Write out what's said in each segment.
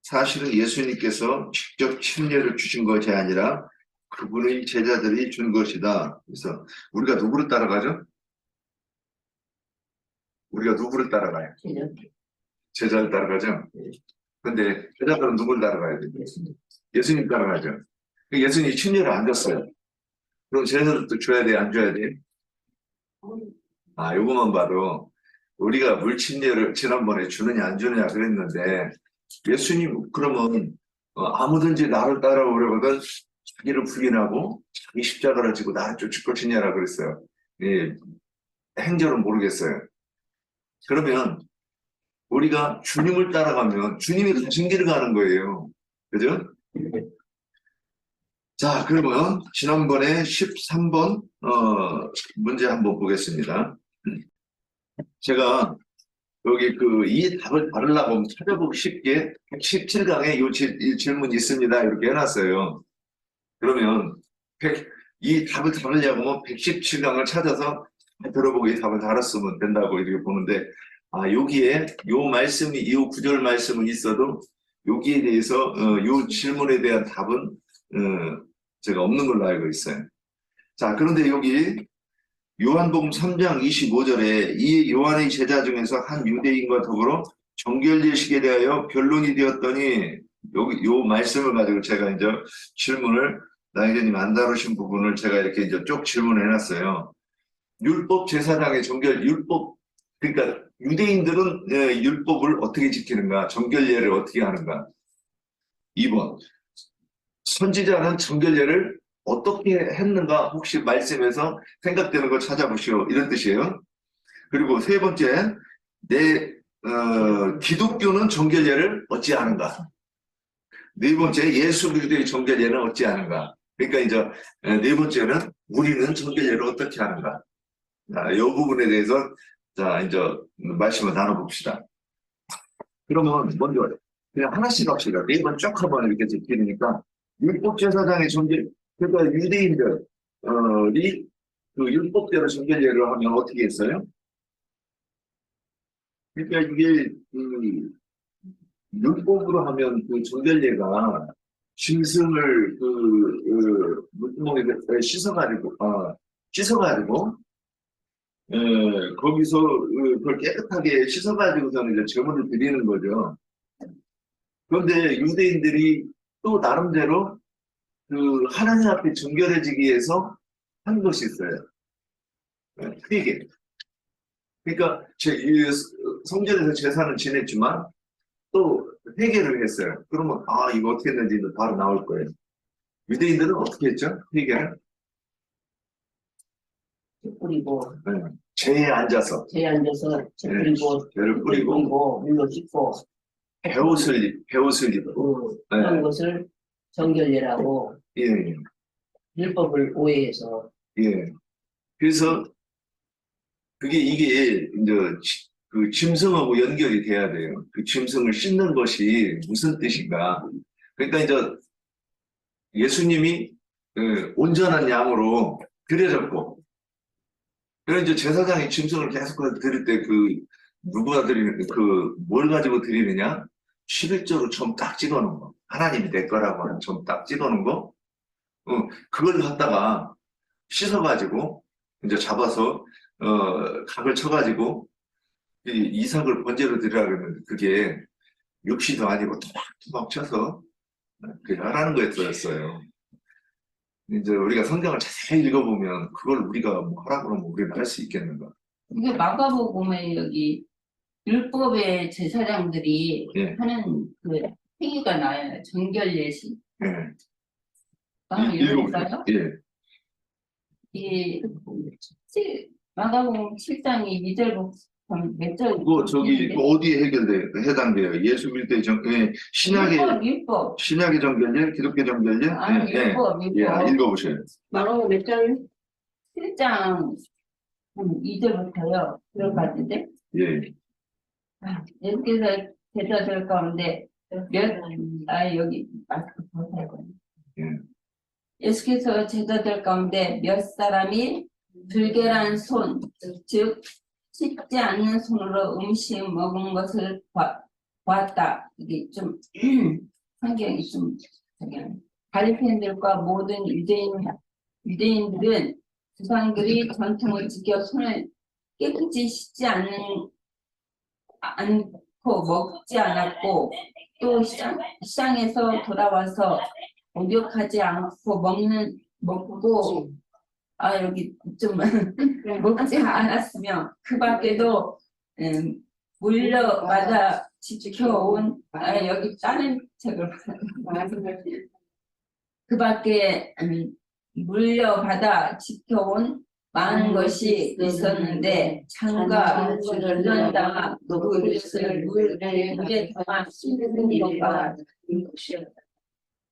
사실은 예수님께서 직접 침례를 주신 것이 아니라 그분의 제자들이 준 것이다. 그래서 우리가 누구를 따라가죠? 우리가 누구를 따라가요? 제자를 따라가죠? 근데 제자들은 누굴 따라가야 돼요? 예수님 따라가죠. 예수님이 침례를 안 줬어요. 그럼 제자들도 줘야 돼, 안 줘야 돼? 요것만 봐도 우리가 물침례를 지난번에 주느냐 안 주느냐 그랬는데 예수님 그러면 아무든지 나를 따라오려거든 자기를 부인하고 자기 십자가를 지고 나를 쫓을 것이냐라 그랬어요. 예, 행절은 모르겠어요. 그러면 우리가 주님을 따라가면 주님이 가신 길을 가는 거예요. 그죠? 자, 그러면 지난번에 13번 문제 한번 보겠습니다. 제가 여기 이 답을 받으려고 찾아보기 쉽게 117강에 이 질문이 있습니다. 이렇게 해놨어요. 그러면 이 답을 다루려고 하면 117강을 찾아서 들어보고 이 답을 달았으면 된다고 이렇게 보는데 여기에 이 구절 말씀은 있어도 여기에 대해서 요 질문에 대한 답은 제가 없는 걸로 알고 있어요. 자, 그런데 여기 요한복음 3장 25절에 이 요한의 제자 중에서 한 유대인과 더불어 정결제식에 대하여 변론이 되었더니 여기 요 말씀을 가지고 제가 이제 질문을 나이제님 안 다루신 부분을 제가 이렇게 이제 쭉 질문해 놨어요. 율법 제사장의 율법 그러니까 유대인들은 율법을 어떻게 지키는가, 정결례를 어떻게 하는가. 2번 선지자는 정결례를 어떻게 했는가 혹시 말씀에서 생각되는 걸 찾아보시오 이런 뜻이에요. 그리고 세 번째 기독교는 정결례를 어찌 하는가. 네 번째 예수 그리스도의 정결례는 어찌 하는가. 그러니까 이제 네 번째는 우리는 정결례를 어떻게 하는가. 이 부분에 대해서 자 이제 말씀을 나눠봅시다. 그러면 먼저 그냥 하나씩 합시다. 네 번 쭉 한번 이렇게 지키니까 율법 제사장의 정결 그러니까 유대인들이 그 율법대로 정결례를 하면 어떻게 했어요? 그러니까 이게 율법으로 하면 그 정결례가 짐승을 물구멍에 씻어가지고 거기서 그걸 깨끗하게 씻어가지고서는 이제 제물을 드리는 거죠. 그런데 유대인들이 또 나름대로 하나님 앞에 정결해지기 위해서 한 것이 있어요. 회개. 그러니까 성전에서 제사는 지냈지만 또 회개를 했어요. 그러면 이거 어떻게 했는지 바로 나올 거예요. 유대인들은 어떻게 했죠? 회개를? 뿌리고 죄에 앉아서 뿌리고 죄를 뿌리고 물로 씻고 배옷을 입고 그런 것을 정결례라고 예. 율법을 오해해서 그래서 이게 이제 그 짐승하고 연결이 돼야 돼요. 그 짐승을 씻는 것이 무슨 뜻인가? 그러니까 이제 예수님이 온전한 양으로 드려졌고, 그래서 이제 제사장이 짐승을 계속 드릴 때 누구가 드리는 뭘 가지고 드리느냐? 11조로 점 딱 찍어놓은 거. 하나님이 내 거라고 하는 점 딱 찍어놓은 거. 그걸 갖다가 씻어가지고 이제 잡아서 각을 쳐가지고 이삭을 번제로 드리라 그러면 그게 육시도 아니고 토막토막 쳐서 그게 하라는 거였어요. 이제 우리가 성경을 자세히 읽어보면 그걸 우리가 뭐 하라고 그러면 우리는 할 수 있겠는가? 이게 마가복음에 여기 율법의 제사장들이 하는 그 행위가 나요. 정결례식. 읽어볼까요? 이 마가복음 7장이 2절부터 몇 절? 저기 어디에 해당돼요? 예수 그리스도의 율법. 신약의 정결례, 기독교 정결례? 율법. 읽어보세요. 마가복음 몇 장? 7장 2절부터요. 그럴 것 같은데? 예수께서 제자들 가운데 여기 마스크 벗어야 예수께서 제자들 가운데 몇 사람이 불결한 손, 즉 씻지 않는 손으로 음식 먹은 것을 보았다. 이게 좀 성경이 좀 바리새인들과 모든 유대인들은 조상들이 전통을 지켜 손을 깨끗이 씻지 않고 먹지 않았고 또 시장에서 돌아와서 목욕하지 않고 먹고 여기 좀 먹지 않았으며 그 밖에도 물려받아 지켜온 여기 다른 책을 그 밖에 물려받아 지켜온 많은 것이 있었는데 창과 전다 그릇을 물에 담아 씻는 것과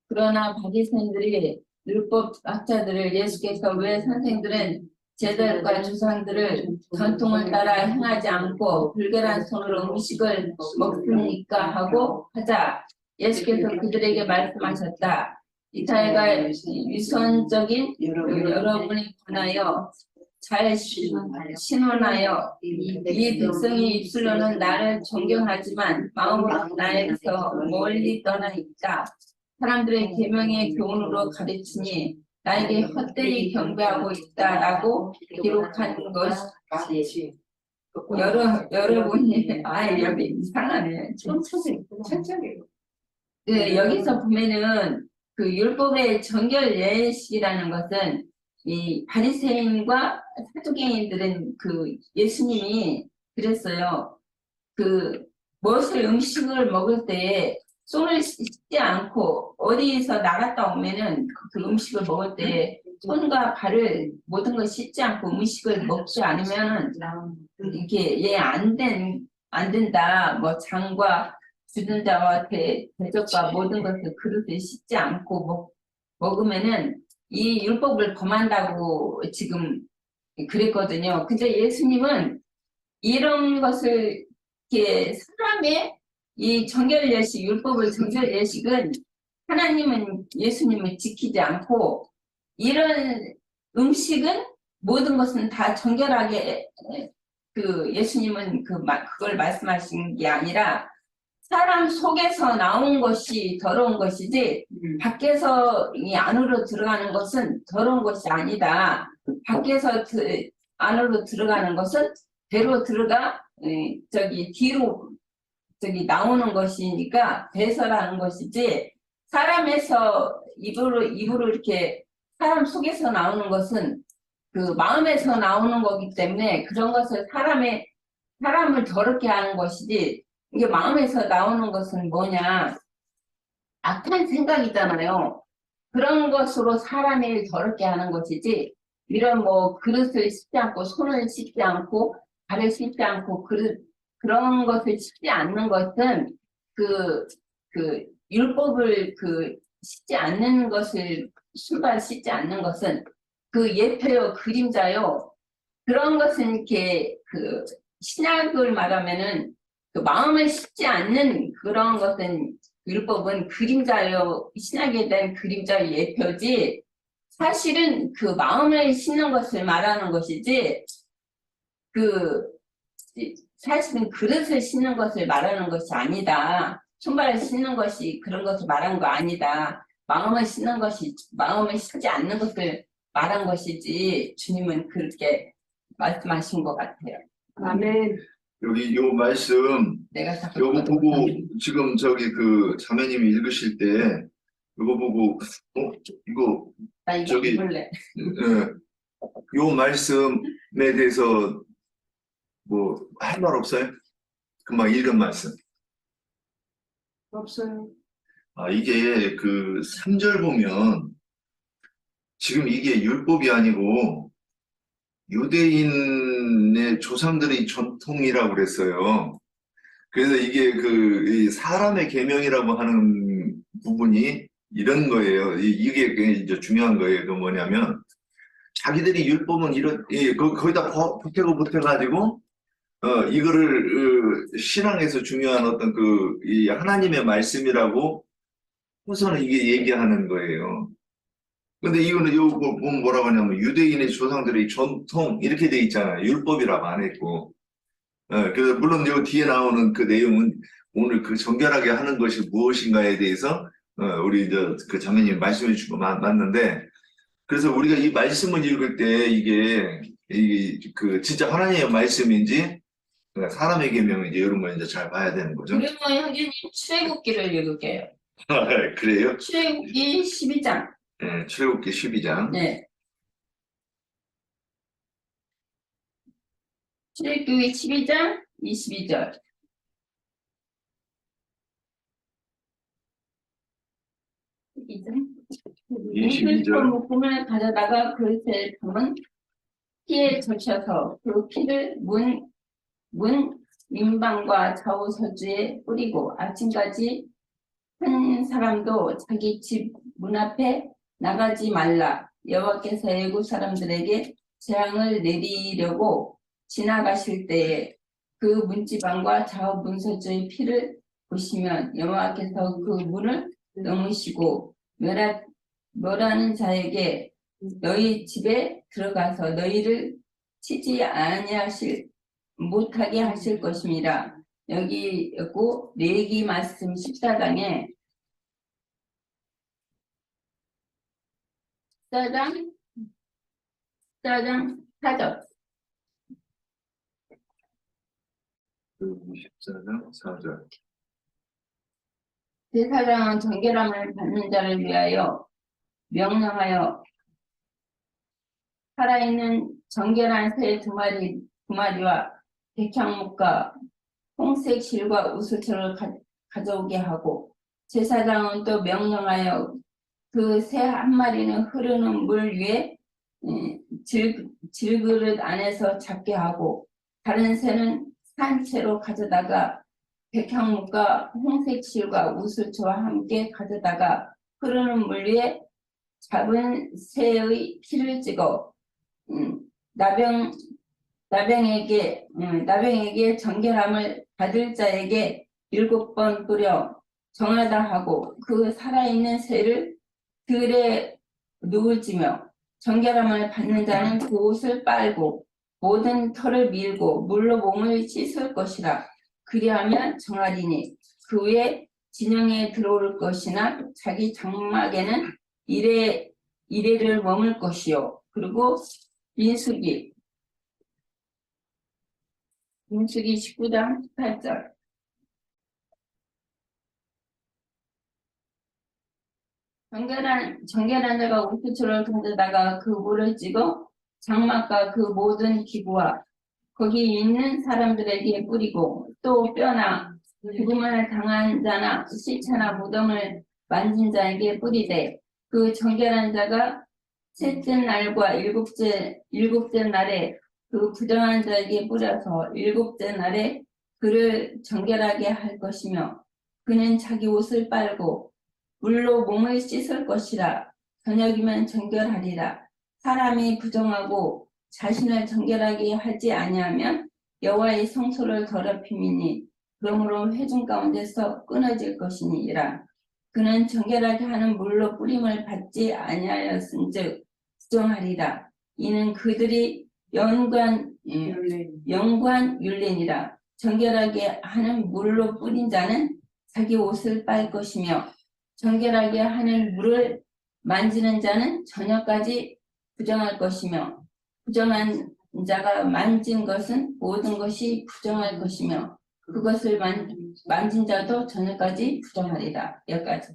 그러나 바리새인들이 율법 학자들을 예수께서 왜 선생들은 제자들과 조상들을 전통을 따라 행하지 않고 불결한 손으로 음식을 먹습니까 하고 하자 예수께서 그들에게 말씀하셨다. 이사야가 위선적인 여러분에 관하여 잘 신원하여 이 백성이 입술로는 나를 존경하지만 마음으로 나에게서 멀리 떠나 있다. 사람들의 계명의 교훈으로 가르치니 나에게 헛되이 경배하고 있다라고 기록한 것이 여러분이 여기 이상하네. 천천히. 네, 여기서 보면은 그 율법의 정결 예식이라는 것은 이 바리새인과 사두개인들은 그 예수님이 그랬어요. 그 무엇을 음식을 먹을 때에 손을 씻지 않고 어디에서 나갔다 오면은 그 음식을 먹을 때 손과 발을 모든 걸 씻지 않고 음식을 먹지 않으면 이게 안 된다. 뭐 장과 주는 자와 대적과 모든 것을 그릇을 씻지 않고 먹으면은 이 율법을 범한다고 지금 그랬거든요. 근데 예수님은 이런 것을 이렇게 사람의 이 정결 예식, 율법을 정결 예식은 하나님은 예수님을 지키지 않고 이런 음식은 모든 것은 다 정결하게 그 예수님은 그걸 말씀하신 게 아니라 사람 속에서 나온 것이 더러운 것이지 밖에서 이 안으로 들어가는 것은 더러운 것이 아니다. 밖에서 안으로 들어가는 것은 배로 들어가 뒤로 나오는 것이니까 배설하는 것이지 사람에서 입으로 이렇게 사람 속에서 나오는 것은 그 마음에서 나오는 거기 때문에 그런 것을 사람을 더럽게 하는 것이지 이게 마음에서 나오는 것은 뭐냐 악한 생각이잖아요. 그런 것으로 사람을 더럽게 하는 것이지 이런 뭐 그릇을 씻지 않고 손을 씻지 않고 발을 씻지 않고 그런 것을 씻지 않는 것은 그 율법을 씻지 않는 것을 신발 씻지 않는 것은 그 예표요 그림자요. 그런 것은 이렇게 신약을 말하면은 그 마음을 씻지 않는 그런 것은 율법은 그림자요. 신약에 대한 그림자 예표지 사실은 그 마음을 씻는 것을 말하는 것이지 사실은 그릇을 씻는 것을 말하는 것이 아니다. 손발을 씻는 것이 그런 것을 말한 거 아니다. 마음을 씻지 않는 것을 말한 것이지 주님은 그렇게 말씀하신 것 같아요. 아멘. 여기 요 말씀 내가 자꾸 요거 보고 지금 자매님이 읽으실 때 요거 보고 이거 나 이거 저기- 입을래. 요 말씀에 대해서 뭐 할 말 없어요? 금방 읽은 말씀. 없어요. 이게 3절 보면 지금 이게 율법이 아니고 유대인의 조상들의 전통이라고 그랬어요. 그래서 이게 이 사람의 계명이라고 하는 부분이 이런 거예요. 이게 이제 중요한 거예요. 그 뭐냐면 자기들이 율법은 거기다 보태가지고 이거를 신앙에서 중요한 어떤 이 하나님의 말씀이라고 우선은 이게 얘기하는 거예요. 근데 이거는 요거 보면 뭐라고 하냐면 유대인의 조상들의 전통 이렇게 돼 있잖아요. 율법이라고 안 했고. 그래서 물론 요 뒤에 나오는 그 내용은 오늘 그 정결하게 하는 것이 무엇인가에 대해서 우리 이제 그 장로님 말씀해 주고 맞는데 그래서 우리가 이 말씀을 읽을 때 이게 그 진짜 하나님의 말씀인지 사람의 계명인지 이런 걸 이제 잘 봐야 되는 거죠. 그러면 형제님 출애굽기를 읽을게요. 그래요? 출애굽기 12장. 네, 출애굽기 12장. 네. 출애굽기 12장 22절. 22절. 묶음을 가져다가 그릇에 담은 피에 적셔서 그 피를 문 민방과 좌우 서주에 뿌리고 아침까지 한 사람도 자기 집 문 앞에 나가지 말라. 여호와께서 애굽 사람들에게 재앙을 내리려고 지나가실 때에 그 문지방과 좌우 문서주의 피를 보시면 여호와께서 그 문을 넘으시고 멸하는 자에게 너희 집에 들어가서 너희를 치지 못하게 하실 것입니다. 여기 있고 레위기 말씀 14장에 14장 4절 14장 4절. 제사장은 정결함을 받는 자를 위하여 명령하여 살아있는 정결한 새 두 마리와 백향목과 홍색 실과 우슬초를 가져오게 하고 제사장은 또 명령하여 그 새 한 마리는 흐르는 물 위에 질그릇 안에서 잡게 하고 다른 새는 산채로 가져다가 백향목과 홍색 실과 우슬초와 함께 가져다가 흐르는 물 위에 잡은 새의 피를 찍어 나병에게 정결함을 받을 자에게 7번 뿌려 정하다 하고 그 살아있는 새를 들에 누울지며 정결함을 받는 자는 그 옷을 빨고 모든 털을 밀고 물로 몸을 씻을 것이라. 그리하면 정하리니 그 후에 진영에 들어올 것이나 자기 장막에는 이래를 머물 것이요. 그리고 민수기 19장 18절 정결한 자가 우수초를 가져다가 그 물을 찍어 장막과 그 모든 기구와 거기 있는 사람들에게 뿌리고 또 뼈나 죽음을 당한 자나 시체나 무덤을 만진 자에게 뿌리되 그 정결한 자가 셋째 날과 일곱째 날에 그 부정한 자에게 뿌려서 일곱째 날에 그를 정결하게 할 것이며 그는 자기 옷을 빨고 물로 몸을 씻을 것이라. 저녁이면 정결하리라. 사람이 부정하고 자신을 정결하게 하지 아니하면 여호와의 성소를 더럽힘이니 그러므로 회중 가운데서 끊어질 것이니라. 그는 정결하게 하는 물로 뿌림을 받지 아니하였은즉 부정하리라. 이는 그들이 연관 율례니라. 정결하게 하는 물로 뿌린 자는 자기 옷을 빨 것이며 정결하게 하는 물을 만지는 자는 저녁까지 부정할 것이며 부정한 자가 만진 것은 모든 것이 부정할 것이며 그것을 만진 자도 저녁까지 부정하리라. 여기까지.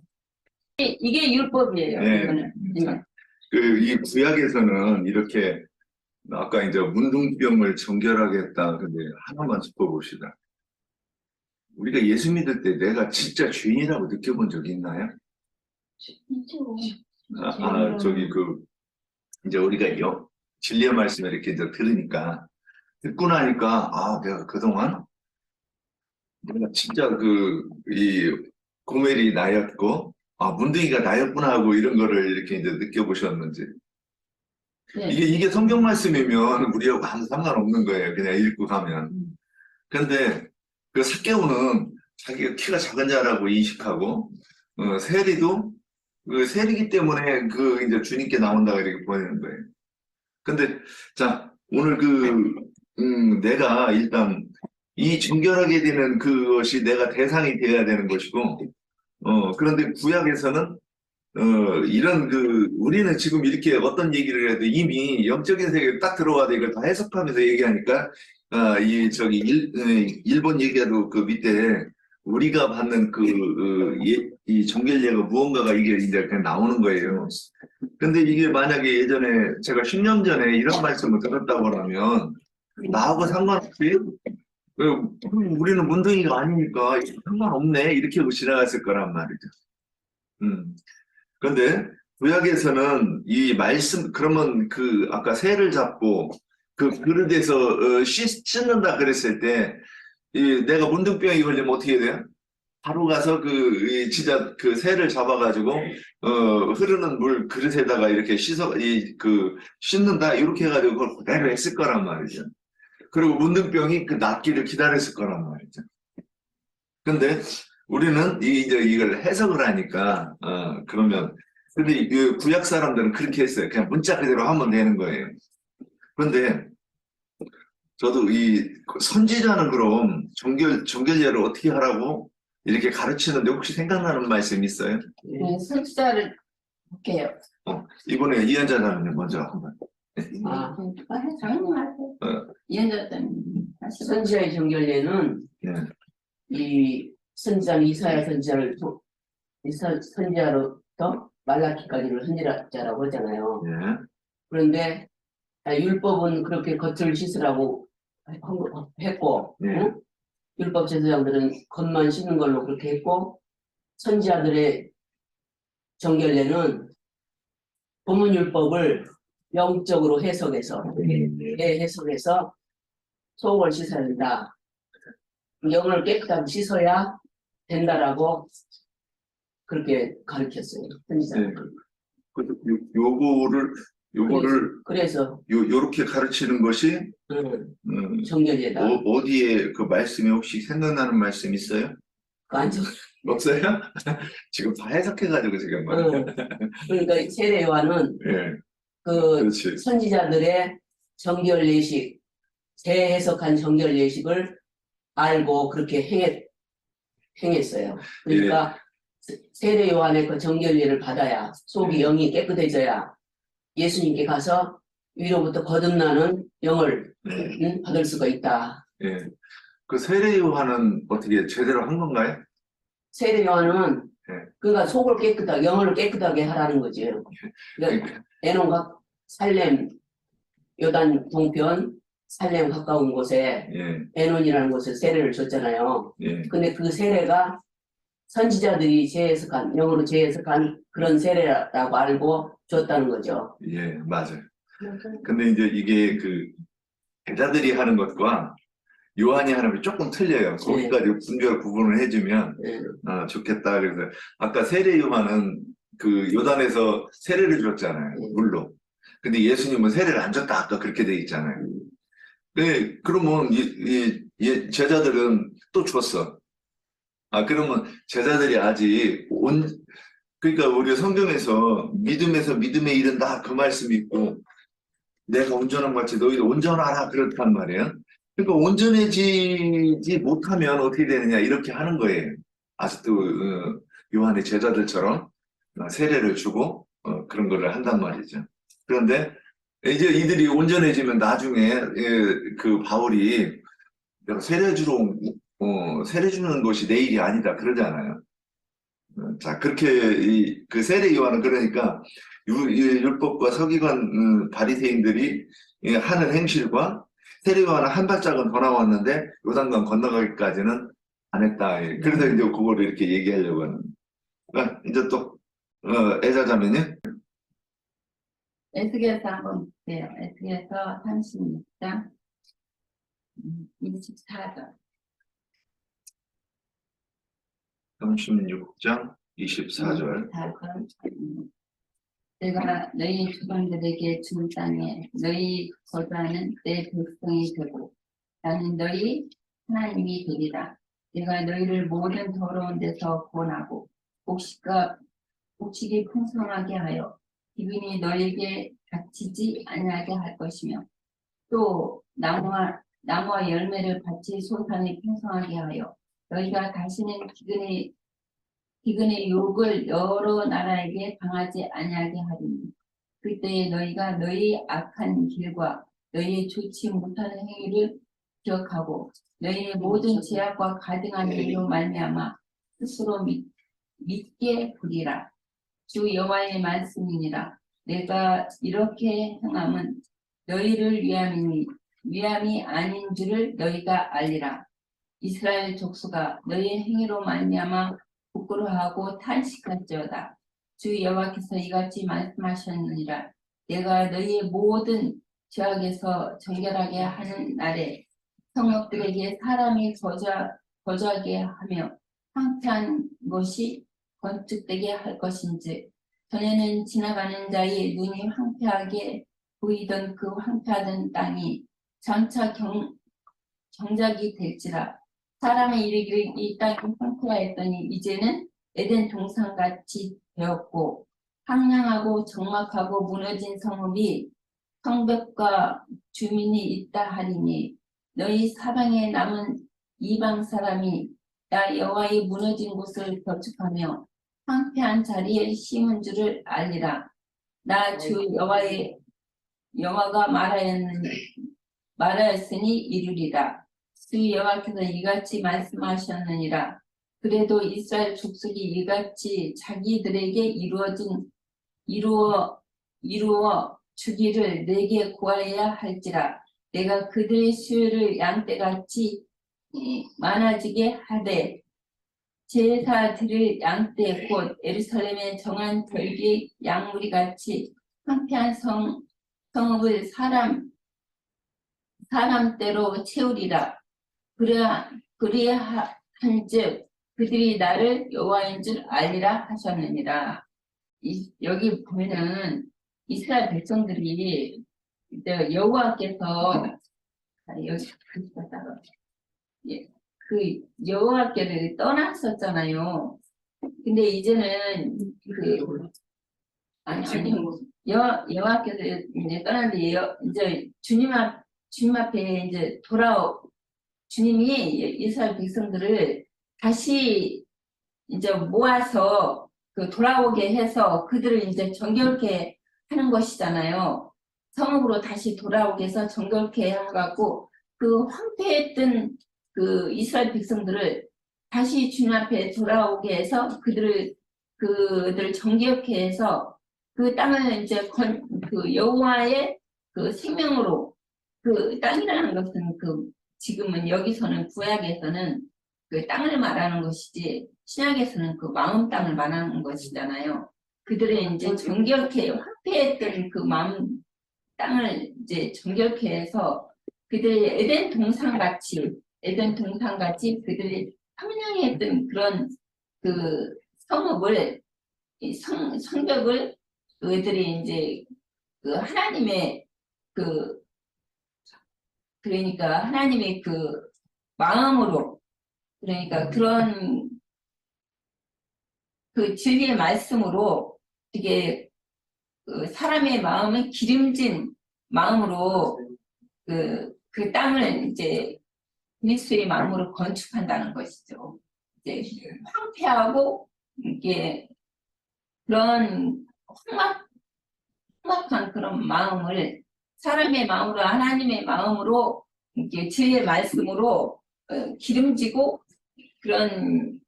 이게 율법이에요. 네. 이거는. 이 구약에서는 이렇게 아까 이제 문둥병을 정결하게 했다. 근데 하나만 짚어봅시다. 우리가 예수 믿을 때 내가 진짜 죄인이라고 느껴본 적이 있나요? 이제 우리가 진리의 말씀을 이렇게 이제 듣고 나니까, 내가 그동안 내가 진짜 이 고멜이 나였고, 문둥이가 나였구나 하고 이런 거를 이렇게 이제 느껴보셨는지. 네. 이게 성경 말씀이면 우리하고 아무 상관없는 거예요. 그냥 읽고 가면. 그런데 그 삭개오는 자기가 키가 작은 자라고 인식하고, 세리도 세리기 때문에 이제 주님께 나온다고 이렇게 보이는 거예요. 근데, 자, 오늘 내가 일단 이 정결하게 되는 그것이 내가 대상이 되어야 되는 것이고, 그런데 구약에서는 이런 우리는 지금 이렇게 어떤 얘기를 해도 이미 영적인 세계에 딱 들어가도 이걸 다 해석하면서 얘기하니까, 일본 얘기도 그 밑에 우리가 받는 이 정결례가 무언가가 이게 이제 그냥 나오는 거예요. 근데 이게 만약에 예전에 제가 10년 전에 이런 말씀을 들었다고 하면, 나하고 상관없이, 우리는 문둥이가 아니니까 상관없네. 이렇게 하고 지나갔을 거란 말이죠. 음. 그런데 구약에서는 이 말씀, 그러면 아까 새를 잡고 그 그릇에서 씻는다 그랬을 때, 내가 문둥병이 걸리면 어떻게 돼요? 바로 가서 진짜 새를 잡아가지고, 흐르는 물 그릇에다가 이렇게 씻는다, 이렇게 해가지고 그걸 그대로 했을 거란 말이죠. 그리고 문둥병이 그 낫기를 기다렸을 거란 말이죠. 근데 우리는 이제 이걸 해석을 하니까, 그러면, 근데 이 구약 사람들은 그렇게 했어요. 그냥 문자 그대로 하면 되는 거예요. 그런데 저도 이 선지자는 그럼 정결례를 어떻게 하라고 이렇게 가르치는데 혹시 생각나는 말씀 있어요? 네, 선지자를 볼게요. 이번에 이현자 자매님 먼저 한번. 아. 당연히 하세요. 이현자님 하시고. 선지자의 정결례는 예, 이 선지자는 이사야 선지자로부터 말라키까지를 선지자라고 하잖아요. 예, 그런데 율법은 그렇게 겉을 씻으라고 했고, 예. 응? 율법 제사장들은 겉만 씻는 걸로 그렇게 했고, 선지자들의 정결례는 본문 율법을 영적으로 해석해서 해석해서 속을 씻어야 된다. 영을 깨끗하게 씻어야 된다라고 그렇게 가르쳤어요. 선지자들. 요거를 그래서 요렇게 가르치는 것이 정결례다. 어디에 그 말씀이 혹시 생각나는 말씀 있어요? 완전. 없어요? 지금 다 해석해가지고 지금 그러니까 세례 요한은 예, 그 그렇지. 선지자들의 정결 예식, 재해석한 정결 예식을 알고 그렇게 행했어요. 그러니까 세례 요한의 그 정결례를 받아야 속이 영이 깨끗해져야 예수님께 가서 위로부터 거듭나는 영을 네. 받을 수가 있다. 예. 그 세례 요한은 어떻게 제대로 한 건가요? 세례 요한은 네. 그러니까 속을 깨끗하게, 영을 깨끗하게 하라는 거죠. 그러니까 에논과 살렘, 요단 동편, 살렘 가까운 곳에 예, 에논이라는 곳에 세례를 줬잖아요. 예, 근데 그 세례가 선지자들이 재해석한, 영어로 재해석한 그런 세례라고 알고 줬다는 거죠. 예, 맞아요. 근데 이제 이게 제자들이 하는 것과 요한이 하는 게 조금 틀려요. 거기까지 분별 구분을 해주면 좋겠다. 그래서 아까 세례 요한은 요단에서 세례를 줬잖아요. 물로. 근데 예수님은 세례를 안 줬다. 아까 그렇게 돼 있잖아요. 네, 그러면 제자들은 또 줬어. 그러면 제자들이 아직 그러니까 우리 성경에서 믿음에 이른다 그 말씀이 있고 내가 온전한 것 같이 너희도 온전하라 그렇단 말이에요. 그러니까 온전해지지 못하면 어떻게 되느냐 이렇게 하는 거예요. 아직도 요한의 제자들처럼 세례를 주고 그런 거를 한단 말이죠. 그런데 이제 이들이 온전해지면 나중에 그 바울이 내가 세례 주는 것이 내 일이 아니다 그러잖아요. 자, 그렇게 그 세례 요한은 그러니까 율법과 서기관 바리새인들이 하는 행실과 세례 요한은 한 발짝은 더 나왔는데 요단강 건너가기까지는 안 했다. 그래서 이제 그거를 이렇게 얘기하려고 하는. 이제 또 애자자면요. 에스겔서 한번 볼게요. 에스겔서 36장 24절. 36장 24절. 내가 너희 조상들에게 준 땅에 너희 거주하는 내 백성이 되고 나는 너희 하나님이 되리라. 내가 너희를 모든 더러운 데서 구원하고 곡식이 풍성하게 하여 기근이 너희에게 닥치지 아니하게 할 것이며 또 나무와 나무와 열매를 받지 소산이 풍성하게 하여 너희가 다시는 기근의 욕을 여러 나라에게 당하지 아니하게 하리니 그때 너희가 너희 악한 길과 너희의 좋지 못하는 행위를 기억하고 너희의 모든 죄악과 가증한 일로 말미암아 스스로 믿게 보리라. 주 여호와의 말씀이니라. 내가 이렇게 행함은 너희를 위함이 아닌 줄을 너희가 알리라. 이스라엘 족속아 너희의 행위로 말미암아 부끄러워하고 탄식할지어다. 주 여호와께서 이같이 말씀하셨느니라. 내가 너희의 모든 죄악에서 정결하게 하는 날에 성읍들에게 사람이 거주하게 하며 황폐한 것이 건축되게 할 것인지 전에는 지나가는 자의 눈이 황폐하게 보이던 그 황폐하던 땅이 장차 경작이 될지라. 사람의 이르기를 이 땅이 황폐하였더니 이제는 에덴 동산같이 되었고 황량하고 적막하고 무너진 성읍이 성벽과 주민이 있다 하리니 너희 사방에 남은 이방 사람이 나 여호와의 무너진 곳을 건축하며 황폐한 자리에 심은 줄을 알리라. 나 주 여호와가 말하였으니 이루리라. 주 여호와께서 이같이 말씀하셨느니라. 그래도 이스라엘 족속이 이같이 자기들에게 이루어 주기를 내게 구하여야 할지라. 내가 그들의 수요를 양떼같이 많아지게 하되 제사 드릴 양떼 곧 예루살렘에 정한 절기 양무리 같이 황폐한 성읍을 사람대로 채우리라. 그래야 한즉 그들이 나를 여호와인 줄 알리라 하셨느니라. 여기 보면은 이스라엘 백성들이 이제 여호와께서 여기 그 여호와께를 떠났었잖아요. 근데 이제는 여호와께서 이제 떠났는데 이제 주님 앞에 이제 주님이 이스라엘 백성들을 다시 이제 모아서 돌아오게 해서 그들을 이제 정결케 하는 것이잖아요. 성읍으로 다시 돌아오게 해서 정결케 해갖고 그 황폐했던 그 이스라엘 백성들을 다시 주님 앞에 돌아오게 해서 그들 정결케 해서 그 땅을 이제 그 여호와의 그 생명으로 그 땅이라는 것은 지금은 여기서는 구약에서는 그 땅을 말하는 것이지 신약에서는 그 마음 땅을 말하는 것이잖아요. 그들의 이제 정결케 황폐했던 그 마음 땅을 이제 정결케 해서 그들의 에덴 동산같이 그들이 함량했던 그런 그 성읍을 성벽을 그들이 이제 그 하나님의 그러니까 하나님의 그 마음으로 그러니까 그런 그 진리의 말씀으로 되게 그 사람의 마음을 기름진 마음으로 그 땅을 이제 그리스도의 마음으로 건축한다는 것이죠. 이제 황폐하고 이게 그런 험악한 그런 마음을 사람의 마음으로 하나님의 마음으로 이렇게 진리의 말씀으로 기름지고 그런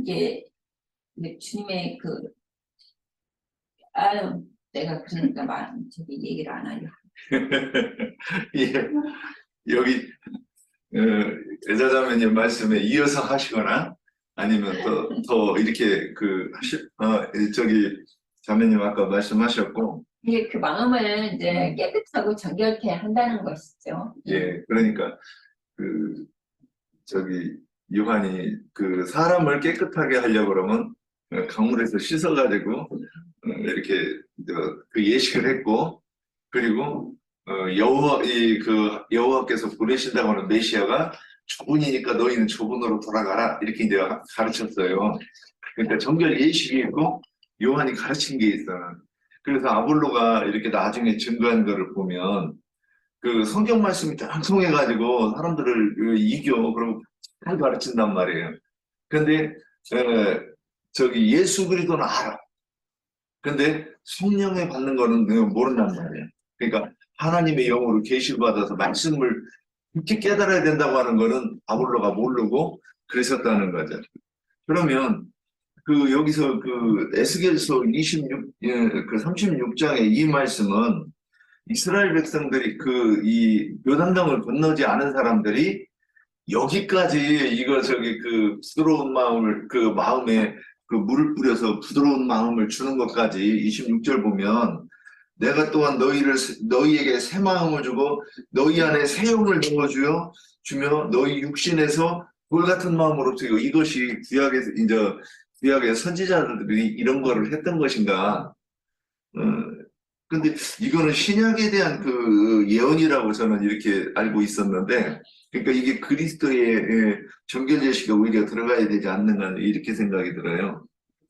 게 주님의 내가 그러니까 얘기를 안 하려. 예, 여기 여자자매님 말씀에 이어서 하시거나 아니면 더 이렇게 저기 자매님 아까 말씀하셨고 이게 그 마음을 이제 깨끗하고 정결케 한다는 것이죠. 예, 그러니까 저기 요한이 사람을 깨끗하게 하려고 그러면 강물에서 씻어가지고 이렇게 그 예식을 했고 그리고 여호와께서 보내신다고 하는 메시아가 좁은이니까 너희는 좁은으로 돌아가라 이렇게 이제 가르쳤어요. 그러니까 정결 예식이 있고 요한이 가르친 게 있어. 그래서 아볼로가 이렇게 나중에 증거한 거를 보면 그 성경 말씀이 딱 통해가지고 사람들을 이겨 그러고 잘 가르친단 말이에요. 근데 저기 예수 그리스도는 알아. 근데 성령에 받는 거는 모른단 말이에요. 그러니까 하나님의 영으로 계시를 받아서 말씀을 깊이 깨달아야 된다고 하는 거는 아볼로가 모르고 그랬었다는 거죠. 그러면 그 여기서 그 에스겔서 36장의 이 말씀은 이스라엘 백성들이 그 이 요단강을 건너지 않은 사람들이 여기까지 이거 저기 그 부드러운 마음을 그 마음에 그 물을 뿌려서 부드러운 마음을 주는 것까지 26절 보면 내가 또한 너희에게 새 마음을 주고 너희 안에 새 영을 주며 너희 육신에서 돌 같은 마음으로 주고 이것이 구약의 선지자들이 이런 거를 했던 것인가? 근데 이거는 신약에 대한 그 예언이라고 저는 이렇게 알고 있었는데, 그러니까 이게 그리스도의 정결 제시가 오히려 들어가야 되지 않는가 이렇게 생각이 들어요.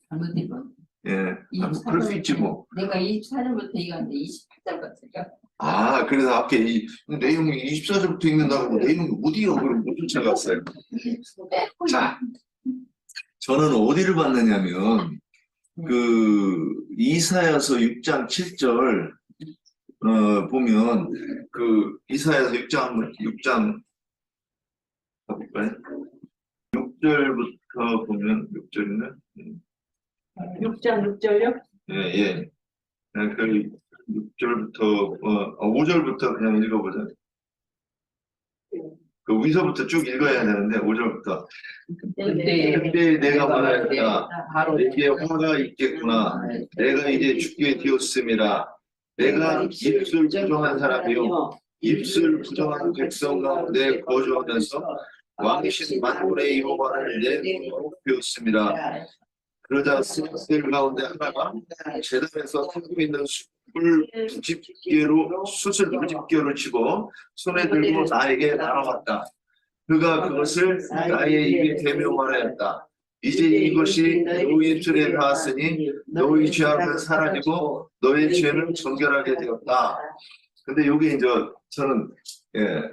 잘못 읽어. 예, 그럴 수 있지 뭐. 내가 24절부터 읽었는데 28절부터 아, 그래서 앞에 이 내용이 24절부터 읽는다고 내용이 어디요? 그럼 못 쫓아갔어요. 자, 저는 어디를 봤느냐면 그 이사야서 6장 7절 보면 그 이사야서 6장 가볼까요? 6절부터 보면 6절이네. 6장 6절요? 예. 그 6절부터 5절부터 그냥 읽어보자. 그 위서부터 쭉 읽어야 되는데 5절부터 그때 내가 말하였다. 내게 화가 있겠구나. 내가 이제 죽게 되었음이라. 내가 입술 부정한 사람이요 입술 부정한 백성 가운데 거주하면서 왕이신 만군의 여호와를 내 몸으로 배웠습니다. 그러자 스들 가운데 하나가 제단에서 들고 있는 숯을 부집개로 집어 손에 들고 나에게 날아왔다. 그가 그것을 나의 입에 대며 말하였다. 이제 이것이 너희 입술에 닿았으니 너희 죄악은 사라지고 너희 죄는 정결하게 되었다. 근데 여기 이제 저는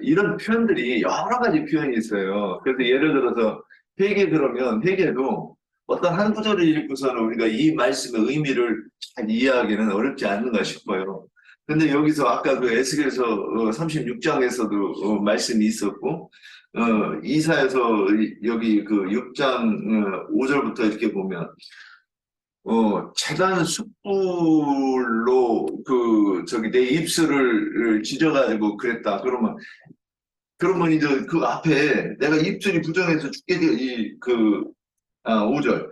이런 표현들이 여러 가지 표현이 있어요. 그래서 예를 들어서 회개 그러면 회개도 어떤 한 구절을 읽고서는 우리가 이 말씀의 의미를 잘 이해하기는 어렵지 않는가 싶어요. 근데 여기서 아까 그 에스겔서 36장에서도 말씀이 있었고 이사에서 여기 그 6장 5절부터 이렇게 보면 재단 숯불로 그 저기 내 입술을 지져가지고 그랬다. 그러면 이제 그 앞에 내가 입술이 부정해서 죽게 돼 5절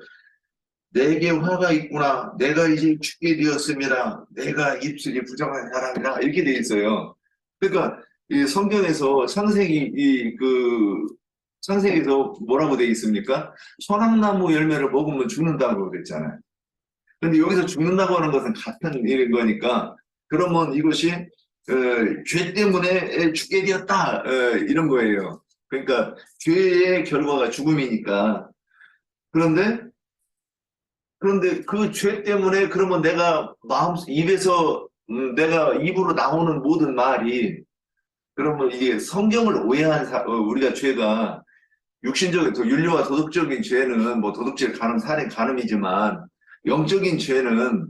내게 화가 있구나. 내가 이제 죽게 되었음이라. 내가 입술이 부정한 사람이라 이렇게 돼 있어요. 그러니까 이 성경에서 창세기에서 뭐라고 돼 있습니까? 소낙나무 열매를 먹으면 죽는다고 그랬잖아요. 근데 여기서 죽는다고 하는 것은 같은 일인 거니까 그러면 이것이 죄 때문에 죽게 되었다 이런 거예요. 그러니까 죄의 결과가 죽음이니까. 그런데 그 죄 때문에 그러면 내가 입에서 내가 입으로 나오는 모든 말이 그러면 이게 성경을 오해한 우리가 죄가 육신적인 윤리와 도덕적인 죄는 뭐 도둑질, 간음, 살인, 간음이지만 영적인 죄는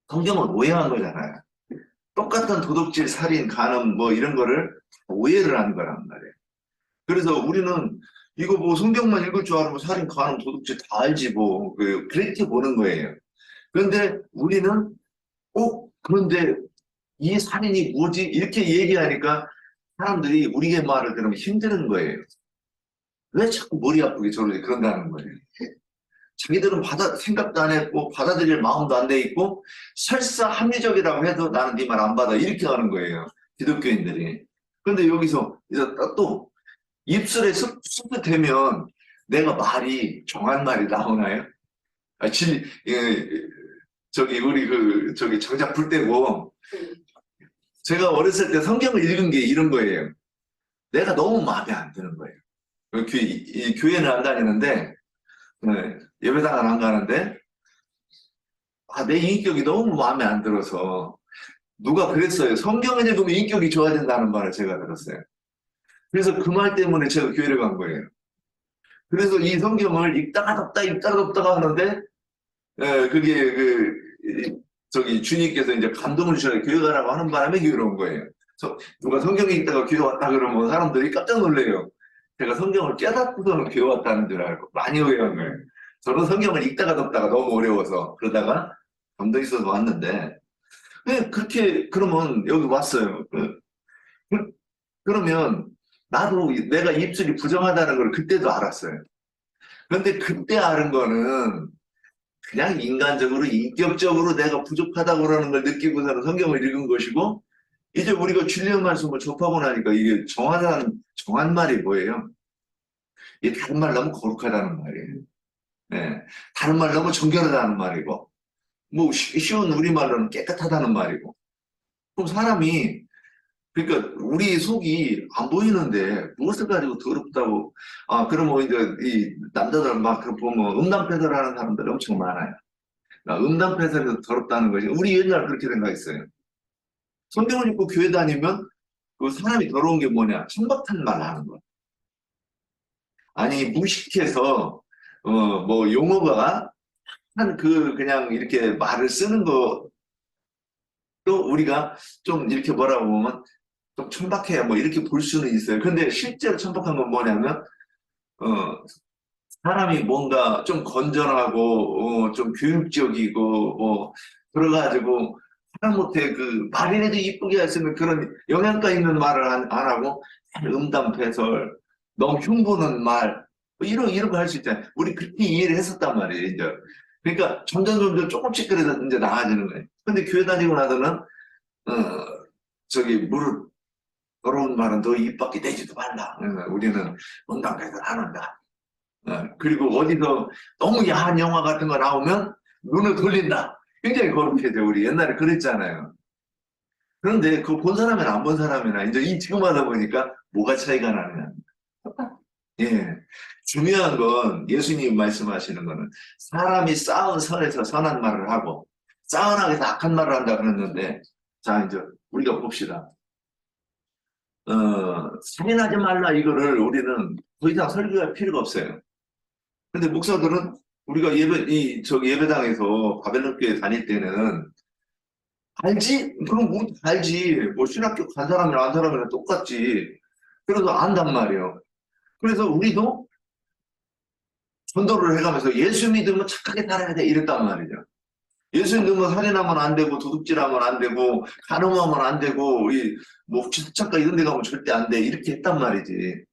성경을 오해한 거잖아요. 똑같은 도둑질, 살인, 간음 뭐 이런 거를 오해를 하는 거란 말이에요. 그래서 우리는 이거 뭐 성경만 읽을 줄 알면 살인, 간음, 도둑질 다 알지 뭐 그렇게 보는 거예요. 그런데 우리는 그런데 이 살인이 뭐지? 이렇게 얘기하니까 사람들이 우리의 말을 들으면 힘드는 거예요. 왜 자꾸 머리 아프게 저러지 그런다는 거예요. 자기들은 생각도 안 했고 받아들일 마음도 안 돼 있고 설사 합리적이라고 해도 나는 네 말 안 받아 이렇게 하는 거예요. 기독교인들이. 그런데 여기서 또 입술에 습득 되면 내가 말이 정한 말이 나오나요? 우리 저기 정작 불 때고 제가 어렸을 때 성경을 읽은 게 이런 거예요. 내가 너무 마음에 안 드는 거예요. 교회는 안 다니는데 예배당은 안 가는데 내 인격이 너무 마음에 안 들어서 누가 그랬어요. 성경을 읽으면 인격이 좋아진다는 말을 제가 들었어요. 그래서 그 말 때문에 제가 교회를 간 거예요. 그래서 이 성경을 읽다가 덮다가 하는데 그게 저기 주님께서 이제 감동을 주셔서 교회 가라고 하는 바람에 교회로 온 거예요. 누가 성경 읽다가 교회 왔다 그러면 사람들이 깜짝 놀래요. 제가 성경을 깨닫고서는 교회 왔다는 줄 알고 많이 오해한 거예요. 저는 성경을 읽다가 덮다가 너무 어려워서 그러다가 감동이 있어서 왔는데 그렇게 그러면 여기 왔어요. 그러면 나도 내가 입술이 부정하다는 걸 그때도 알았어요. 그런데 그때 아는 거는 그냥 인간적으로 인격적으로 내가 부족하다고 그러는 걸 느끼고서는 성경을 읽은 것이고 이제 우리가 진리의 말씀을 접하고 나니까 이게 정한 말이 뭐예요? 이게 다른 말로 하면 거룩하다는 말이에요. 네. 다른 말로 하면 정결하다는 말이고 뭐 쉬운 우리말로는 깨끗하다는 말이고 그럼 사람이 그러니까 우리 속이 안 보이는데 무엇을 가지고 더럽다고 그러면 이제 이 남자들 막 보면 음담패설하는 사람들이 엄청 많아요. 음담패설에서 더럽다는 것이 우리 옛날 그렇게 생각했어요. 성경을 읽고 교회 다니면 그 사람이 더러운 게 뭐냐 천박한 말 하는 거. 아니 무식해서 뭐 용어가 그냥 이렇게 말을 쓰는 거 또 우리가 좀 이렇게 뭐라고 보면 좀 천박해요. 뭐 이렇게 볼 수는 있어요. 근데 실제로 천박한 건 뭐냐면 사람이 뭔가 좀 건전하고 좀 교육적이고 뭐 그래가지고 하다못해 그 말이라도 이쁘게 했으면 그런 영양가 있는 말을 안 하고 음담패설 너무 흉보는 말 뭐 이런 거 할 수 있잖아요. 우리 그렇게 이해를 했었단 말이에요. 이제 그러니까 점점 조금씩 그래서 이제 나아지는 거예요. 근데 교회 다니고 나서는 무릇 더러운 말은 너 입 밖에 내지도 말라. 우리는 음담패설 안 한다. 그리고 어디서 너무 야한 영화 같은 거 나오면 눈을 돌린다. 굉장히 거룩해져. 우리 옛날에 그랬잖아요. 그런데 그거 본 사람이나 안 본 사람이나 이제 지금 하다 보니까 뭐가 차이가 나느냐. 예. 중요한 건 예수님 말씀하시는 거는 사람이 쌓은 선에서 선한 말을 하고 쌓은 악에서 악한 말을 한다 그랬는데 자 이제 우리가 봅시다. 살인하지 말라 이거를 우리는 더 이상 설교할 필요가 없어요. 근데 목사들은 우리가 예배당에서 바벨론 교회 다닐 때는 알지? 그럼 우리 알지. 뭐 신학교 간 사람이랑 안 사람이랑 똑같지. 그래서 안단 말이에요. 그래서 우리도 전도를 해가면서 예수 믿으면 착하게 살아야 돼 이랬단 말이죠. 예수 믿으면 살인하면 안 되고 도둑질하면 안 되고 간음하면 안 되고 뭐 기숙작가 이런 데 가면 절대 안 돼 이렇게 했단 말이지.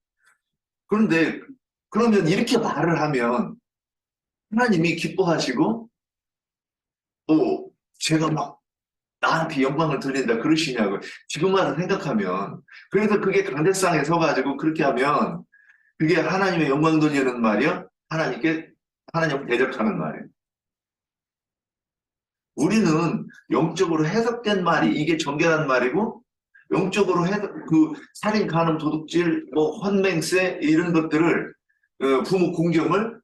그런데 그러면 이렇게 말을 하면 하나님이 기뻐하시고 제가 막 나한테 영광을 돌린다 그러시냐고 지금 와서 생각하면 그래서 그게 강대상에 서가지고 그렇게 하면 그게 하나님의 영광 돌리는 말이야? 하나님 대적하는 말이에요. 우리는 영적으로 해석된 말이 이게 정결한 말이고 영적으로 살인, 간음, 도둑질, 뭐 헌맹세 이런 것들을 부모 공경을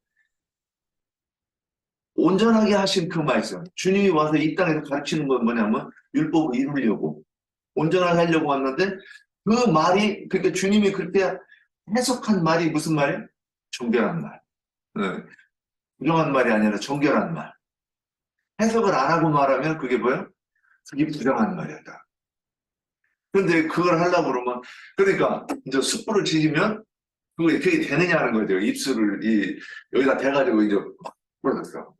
온전하게 하신 그 말씀. 주님이 와서 이 땅에서 가르치는 건 뭐냐면 율법을 이루려고 온전하게 하려고 왔는데 그 말이 그러니까 주님이 그렇게 해석한 말이 무슨 말이에요? 정결한 말. 부정한 말이 아니라 정결한 말. 해석을 안 하고 말하면 그게 뭐예요? 그게 부정한 말이다. 그런데 그걸 하려고 그러면 그러니까 이제 숯불을 지지면 그게 되느냐는 거죠. 입술을 여기다 대가지고 이제 막 부러졌어.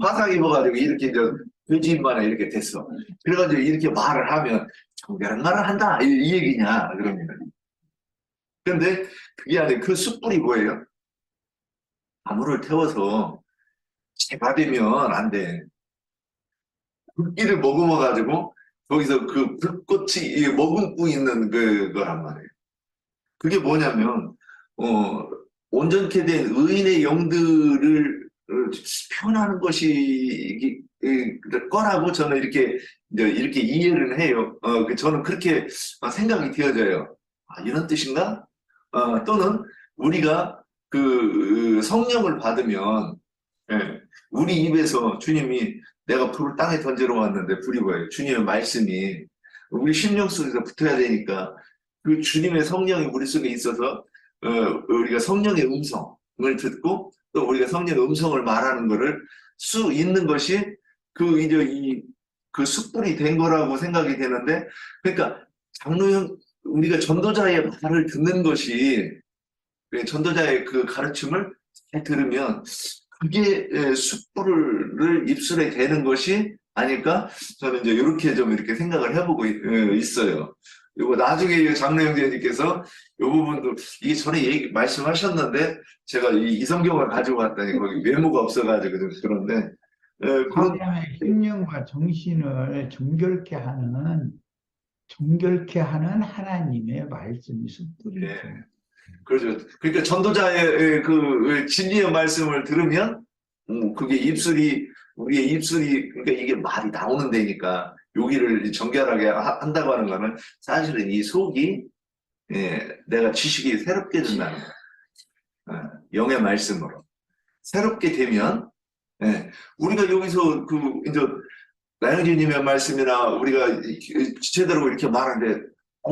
화상 입어가지고 이렇게 이제 돼지 입만에 이렇게 됐어. 그래가지고 이렇게 말을 하면 정결한 말을 한다 이 얘기냐 그러면. 근데 그게 아니라 그 숯불이 뭐예요? 나무를 태워서 재가 되면 안 돼. 불기를 머금어가지고 거기서 그 불꽃이 머금고 있는 그거란 말이에요. 그게 뭐냐면 온전케 된 의인의 영들을 표현하는 것이 거라고 저는 이렇게 이해를 해요. 저는 그렇게 생각이 되어져요. 이런 뜻인가? 또는 우리가 그 성령을 받으면 예. 우리 입에서 주님이 내가 불을 땅에 던지러 왔는데 불이 뭐예요? 주님의 말씀이 우리 심령 속에서 붙어야 되니까 그 주님의 성령이 우리 속에 있어서 우리가 성령의 음성을 듣고 또 우리가 성령의 음성을 말하는 거를 수 있는 것이 그 이제 그 숯불이 된 거라고 생각이 되는데 그러니까 장로형 우리가 전도자의 말을 듣는 것이 전도자의 그 가르침을 잘 들으면 그게 숯불을 입술에 대는 것이 아닐까? 저는 이제 이렇게 좀 이렇게 생각을 해보고 있어요. 이거 나중에 장로 형제님께서 이 부분도 이게 전에 말씀하셨는데 제가 이 성경을 가지고 왔다니 거기 메모가 없어가지고 좀 그런데 그런 사람의 심령과 정신을 정결케 하는 하나님의 말씀이 숯불이죠. 예. 그렇죠. 그러니까 전도자의 그 진리의 말씀을 들으면 그게 우리의 입술이 그러니까 이게 말이 나오는 데니까 여기를 정결하게 한다고 하는 거는 사실은 이 속이 내가 지식이 새롭게 된다는 거예요. 영의 말씀으로 새롭게 되면 우리가 여기서 그 이제 나영진님의 말씀이나 우리가 지체대로 이렇게 말하는데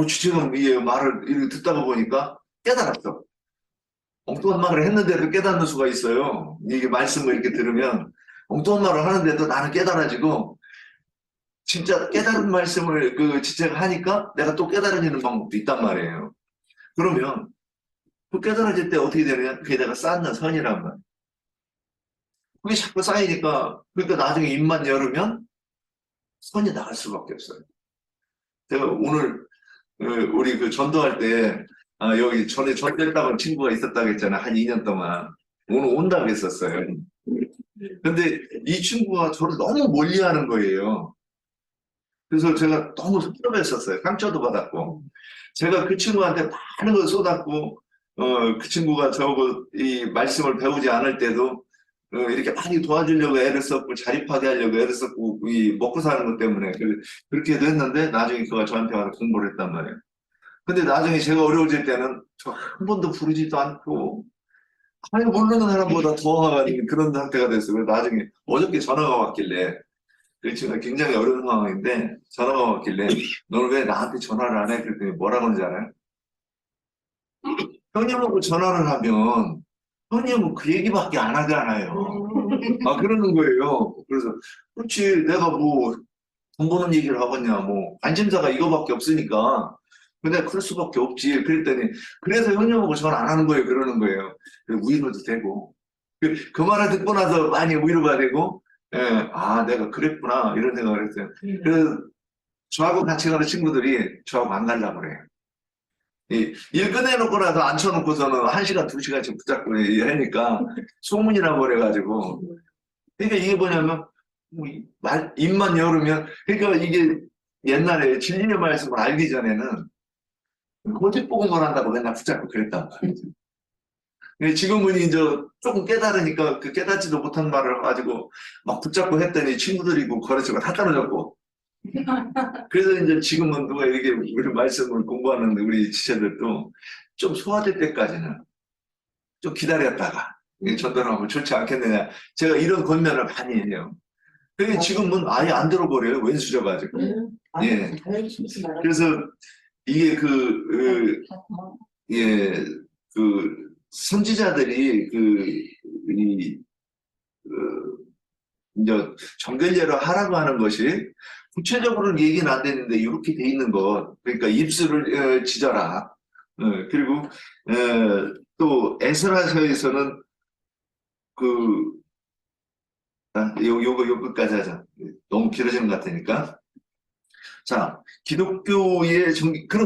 주체가 이 말을 이렇게 듣다가 보니까 깨달았어. 엉뚱한 말을 했는데도 깨닫는 수가 있어요. 이게 말씀을 이렇게 들으면 엉뚱한 말을 하는데도 나는 깨달아지고 진짜 깨달은 말씀을 그 지체가 하니까 내가 또 깨달아지는 방법도 있단 말이에요. 그러면 그 깨달아질 때 어떻게 되느냐? 그게 내가 쌓는 선이란 말이에요. 그게 자꾸 쌓이니까 그러니까 나중에 입만 열으면 선이 나갈 수밖에 없어요. 제가 오늘 우리 그 전도할 때 여기 전에 전도했다고 친구가 있었다고 했잖아요. 한 2년 동안. 오늘 온다고 했었어요. 근데 이 친구가 저를 너무 멀리하는 거예요. 그래서 제가 너무 섭섭했었어요. 상처도 받았고. 제가 그 친구한테 많은 걸 쏟았고 그 친구가 저거 이 말씀을 배우지 않을 때도 이렇게 많이 도와주려고 애를 썼고 자립하게 하려고 애를 썼고 이 먹고 사는 것 때문에 그렇게도 했는데 나중에 그가 저한테 와서 공부를 했단 말이에요. 근데 나중에 제가 어려워질 때는 저 한 번도 부르지도 않고 아니 모르는 사람보다 더 하는 그런 상태가 됐어요. 나중에 어저께 전화가 왔길래 그 친구가 굉장히 어려운 상황인데 전화가 왔길래 너는 왜 나한테 전화를 안 해? 그랬더니 뭐라고 하는지 알아요? 형님하고 전화를 하면 형님은 그 얘기밖에 안 하잖아요. 그러는 거예요. 그래서 그렇지 내가 뭐 돈 버는 얘기를 하겠냐 뭐 관심사가 이거밖에 없으니까 근데 그럴 수밖에 없지. 그랬더니 그래서 형님하고 전화 안 하는 거예요. 그러는 거예요. 위로도 되고 그 말을 듣고 나서 많이 위로가 되고 내가 그랬구나 이런 생각을 했어요. 그래서 저하고 같이 가는 친구들이 저하고 안 가려고 그래요. 일 끝내놓고 나서 앉혀놓고서는 1시간, 2시간씩 붙잡고 하니까 소문이라고 그래가지고 그러니까 이게 뭐냐면 입만 열으면 그러니까 이게 옛날에 진리의 말씀을 알기 전에는 고집복음을 한다고 맨날 붙잡고 그랬단 말이죠. 근데 지금은 이제 조금 깨달으니까 그 깨닫지도 못한 말을 가지고 막 붙잡고 했더니 친구들이고 거래처가 다 떨어졌고 그래서 이제 지금은 누가 이렇게 우리 말씀을 공부하는 우리 지체들도 좀 소화될 때까지는 좀 기다렸다가 전달하면 좋지 않겠느냐. 제가 이런 권면을 많이 해요. 그게 지금은 아예 안 들어버려요. 왼수져가지고. 예. 그래서 이게 선지자들이 이제 정결례를 하라고 하는 것이 구체적으로는 얘기는 안 되는데 이렇게 돼 있는 것. 그러니까 입술을 찢어라. 그리고 또 에스라서에서는 요거까지 하자. 너무 길어지는 것 같으니까. 자, 그럼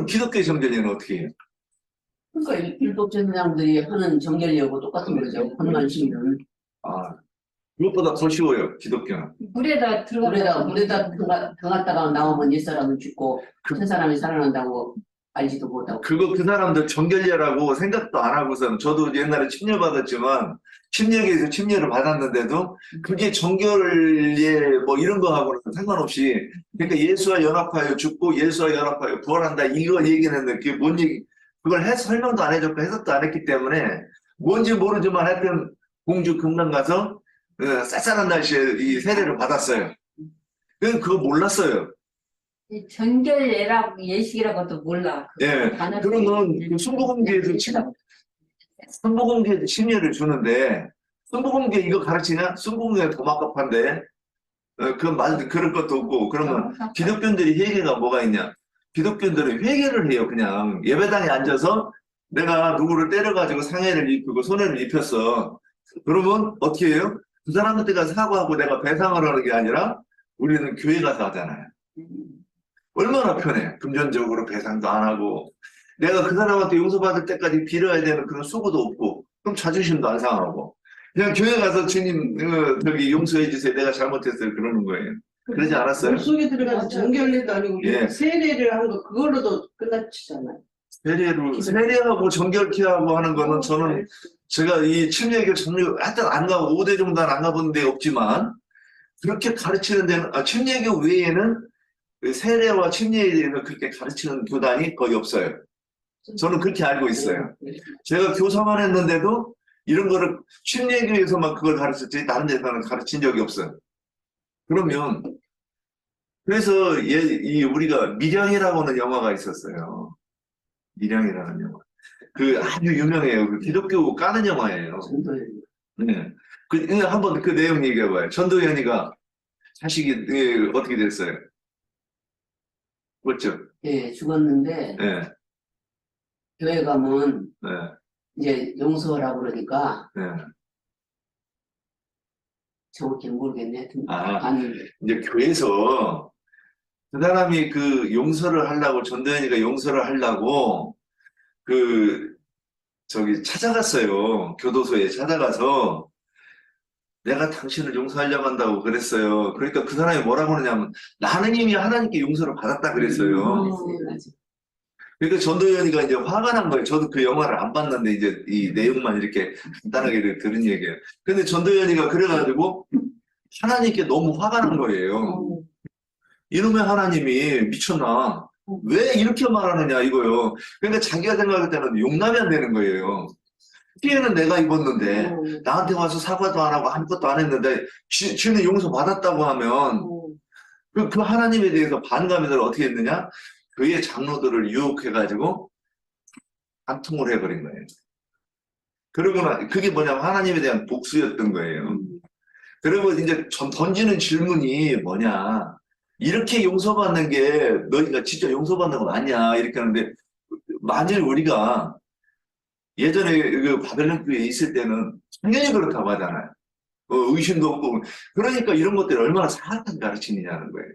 기독교의 정결례는 어떻게 해요? 그러니까 일독제사장들이 하는 정결례하고 똑같은 거죠. 건만심은. 그것보다 더 쉬워요. 기독교는. 물에다 물에다 담갔다가 나오면 옛사람은 죽고 새 사람이 살아난다고 알지도 못하고. 그 사람들 정결례라고 생각도 안 하고선 저도 옛날에 침례 받았지만 침례교에서 침례를 받았는데도 그게 정결례 뭐 이런 거하고는 상관없이 그러니까 예수와 연합하여 죽고 예수와 연합하여 부활한다 이거 얘기했는데 그게 뭔 얘기 그걸 설명도 안 해줬고 해석도 안 했기 때문에 뭔지 모르지만 하여튼 공주 금강 가서 쌀쌀한 날씨에 이 세례를 받았어요. 그거 몰랐어요. 이 전결예라고 예식이라고도 몰라. 예. 그러면 그 순복음교회도 심려를 주는데, 순복음교회 이거 가르치냐? 순복음교회 더 막급한데, 그럴 것도 없고, 그러면 기독교인들이 회개가 뭐가 있냐? 기독교인들은 회개를 해요, 그냥. 예배당에 앉아서 내가 누구를 때려가지고 상해를 입히고 손해를 입혔어. 그러면 어떻게 해요? 그 사람한테가 사과하고 내가 배상을 하는 게 아니라 우리는 교회 가서 하잖아요. 얼마나 편해. 금전적으로 배상도 안 하고. 내가 그 사람한테 용서받을 때까지 빌어야 되는 그런 수고도 없고, 그럼 자존심도 안 상하고. 그냥 교회 가서 주님, 저기 용서해 주세요. 내가 잘못했어요. 그러는 거예요. 그러지 않았어요? 물속에 들어가서 정결례도 아니고 예. 세례를 한 거 그걸로도 끝났잖아요. 세례하고 정결케하고 하는 거는 저는 제가 이 침례교 정례교 하여튼 안 가고 5대 정도는 안 가본 데 없지만 그렇게 가르치는 데는 침례교 외에는 그 세례와 침례에 대해서 그렇게 가르치는 교단이 거의 없어요. 저는 그렇게 알고 있어요. 제가 교사만 했는데도 이런 거를 침례교에서만 그걸 가르쳤지 다른 데서는 가르친 적이 없어요. 그러면 그래서 우리가 밀양이라고는 영화가 있었어요. 밀양이라는 영화. 그 아주 유명해요. 그 기독교 까는 영화예요. 네. 한번 그 내용 얘기해봐요. 전도연이가 자식이 어떻게 됐어요? 그렇죠? 예, 죽었는데 네. 교회 가면 네. 이제 용서하라고 그러니까 네. 정확히 모르겠네. 아. 아니, 이제 교회에서 그 사람이 그 용서를 하려고 전도연이가 용서를 하려고 찾아갔어요. 교도소에 찾아가서 내가 당신을 용서하려고 한다고 그랬어요. 그러니까 그 사람이 뭐라고 그러냐면 나는 이미 하나님께 용서를 받았다 그랬어요. 그러니까 전도연이가 이제 화가 난 거예요. 저도 그 영화를 안 봤는데 이제 이 내용만 이렇게 간단하게 들은 얘기예요. 근데 전도연이가 그래가지고 하나님께 너무 화가 난 거예요. 이놈의 하나님이 미쳤나? 왜 이렇게 말하느냐 이거요. 그러니까 자기가 생각할 때는 용납이 안 되는 거예요. 피해는 내가 입었는데 나한테 와서 사과도 안 하고 아무것도 안 했는데 지는 용서 받았다고 하면 그 하나님에 대해서 반감이 들어 어떻게 했느냐? 그의 장로들을 유혹해가지고 한통을 해버린 거예요. 그러고 그게 뭐냐면 하나님에 대한 복수였던 거예요. 그리고 이제 던지는 질문이 뭐냐? 이렇게 용서받는 게 너희가 진짜 용서받는 거 맞냐? 이렇게 하는데 만일 우리가 예전에 그 바벨론 교회에 있을 때는 당연히 그렇다고 하잖아요. 의심도 없고. 그러니까 이런 것들이 얼마나 사악한 가르침이냐는 거예요.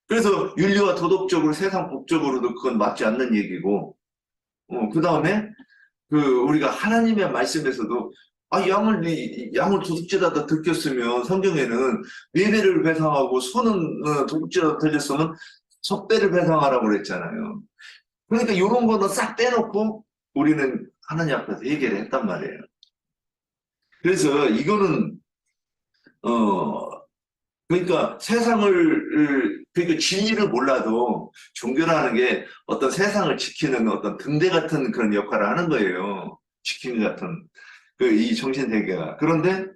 그래서 윤리와 도덕적으로 세상 법적으로도 그건 맞지 않는 얘기고, 그 다음에 우리가 하나님의 말씀에서도 양을 도둑질하다 들켰으면 성경에는 4배를 배상하고 소는 도둑질하다 들렸으면 석배를 배상하라고 그랬잖아요. 그러니까 이런 거는 싹 빼놓고 우리는 하나님 앞에서 얘기를 했단 말이에요. 그래서 이거는 그러니까 그러니까 진리를 몰라도 종교라는 게 어떤 세상을 지키는 어떤 등대 같은 그런 역할을 하는 거예요. 지킴이 같은 이 정신세계가. 그런데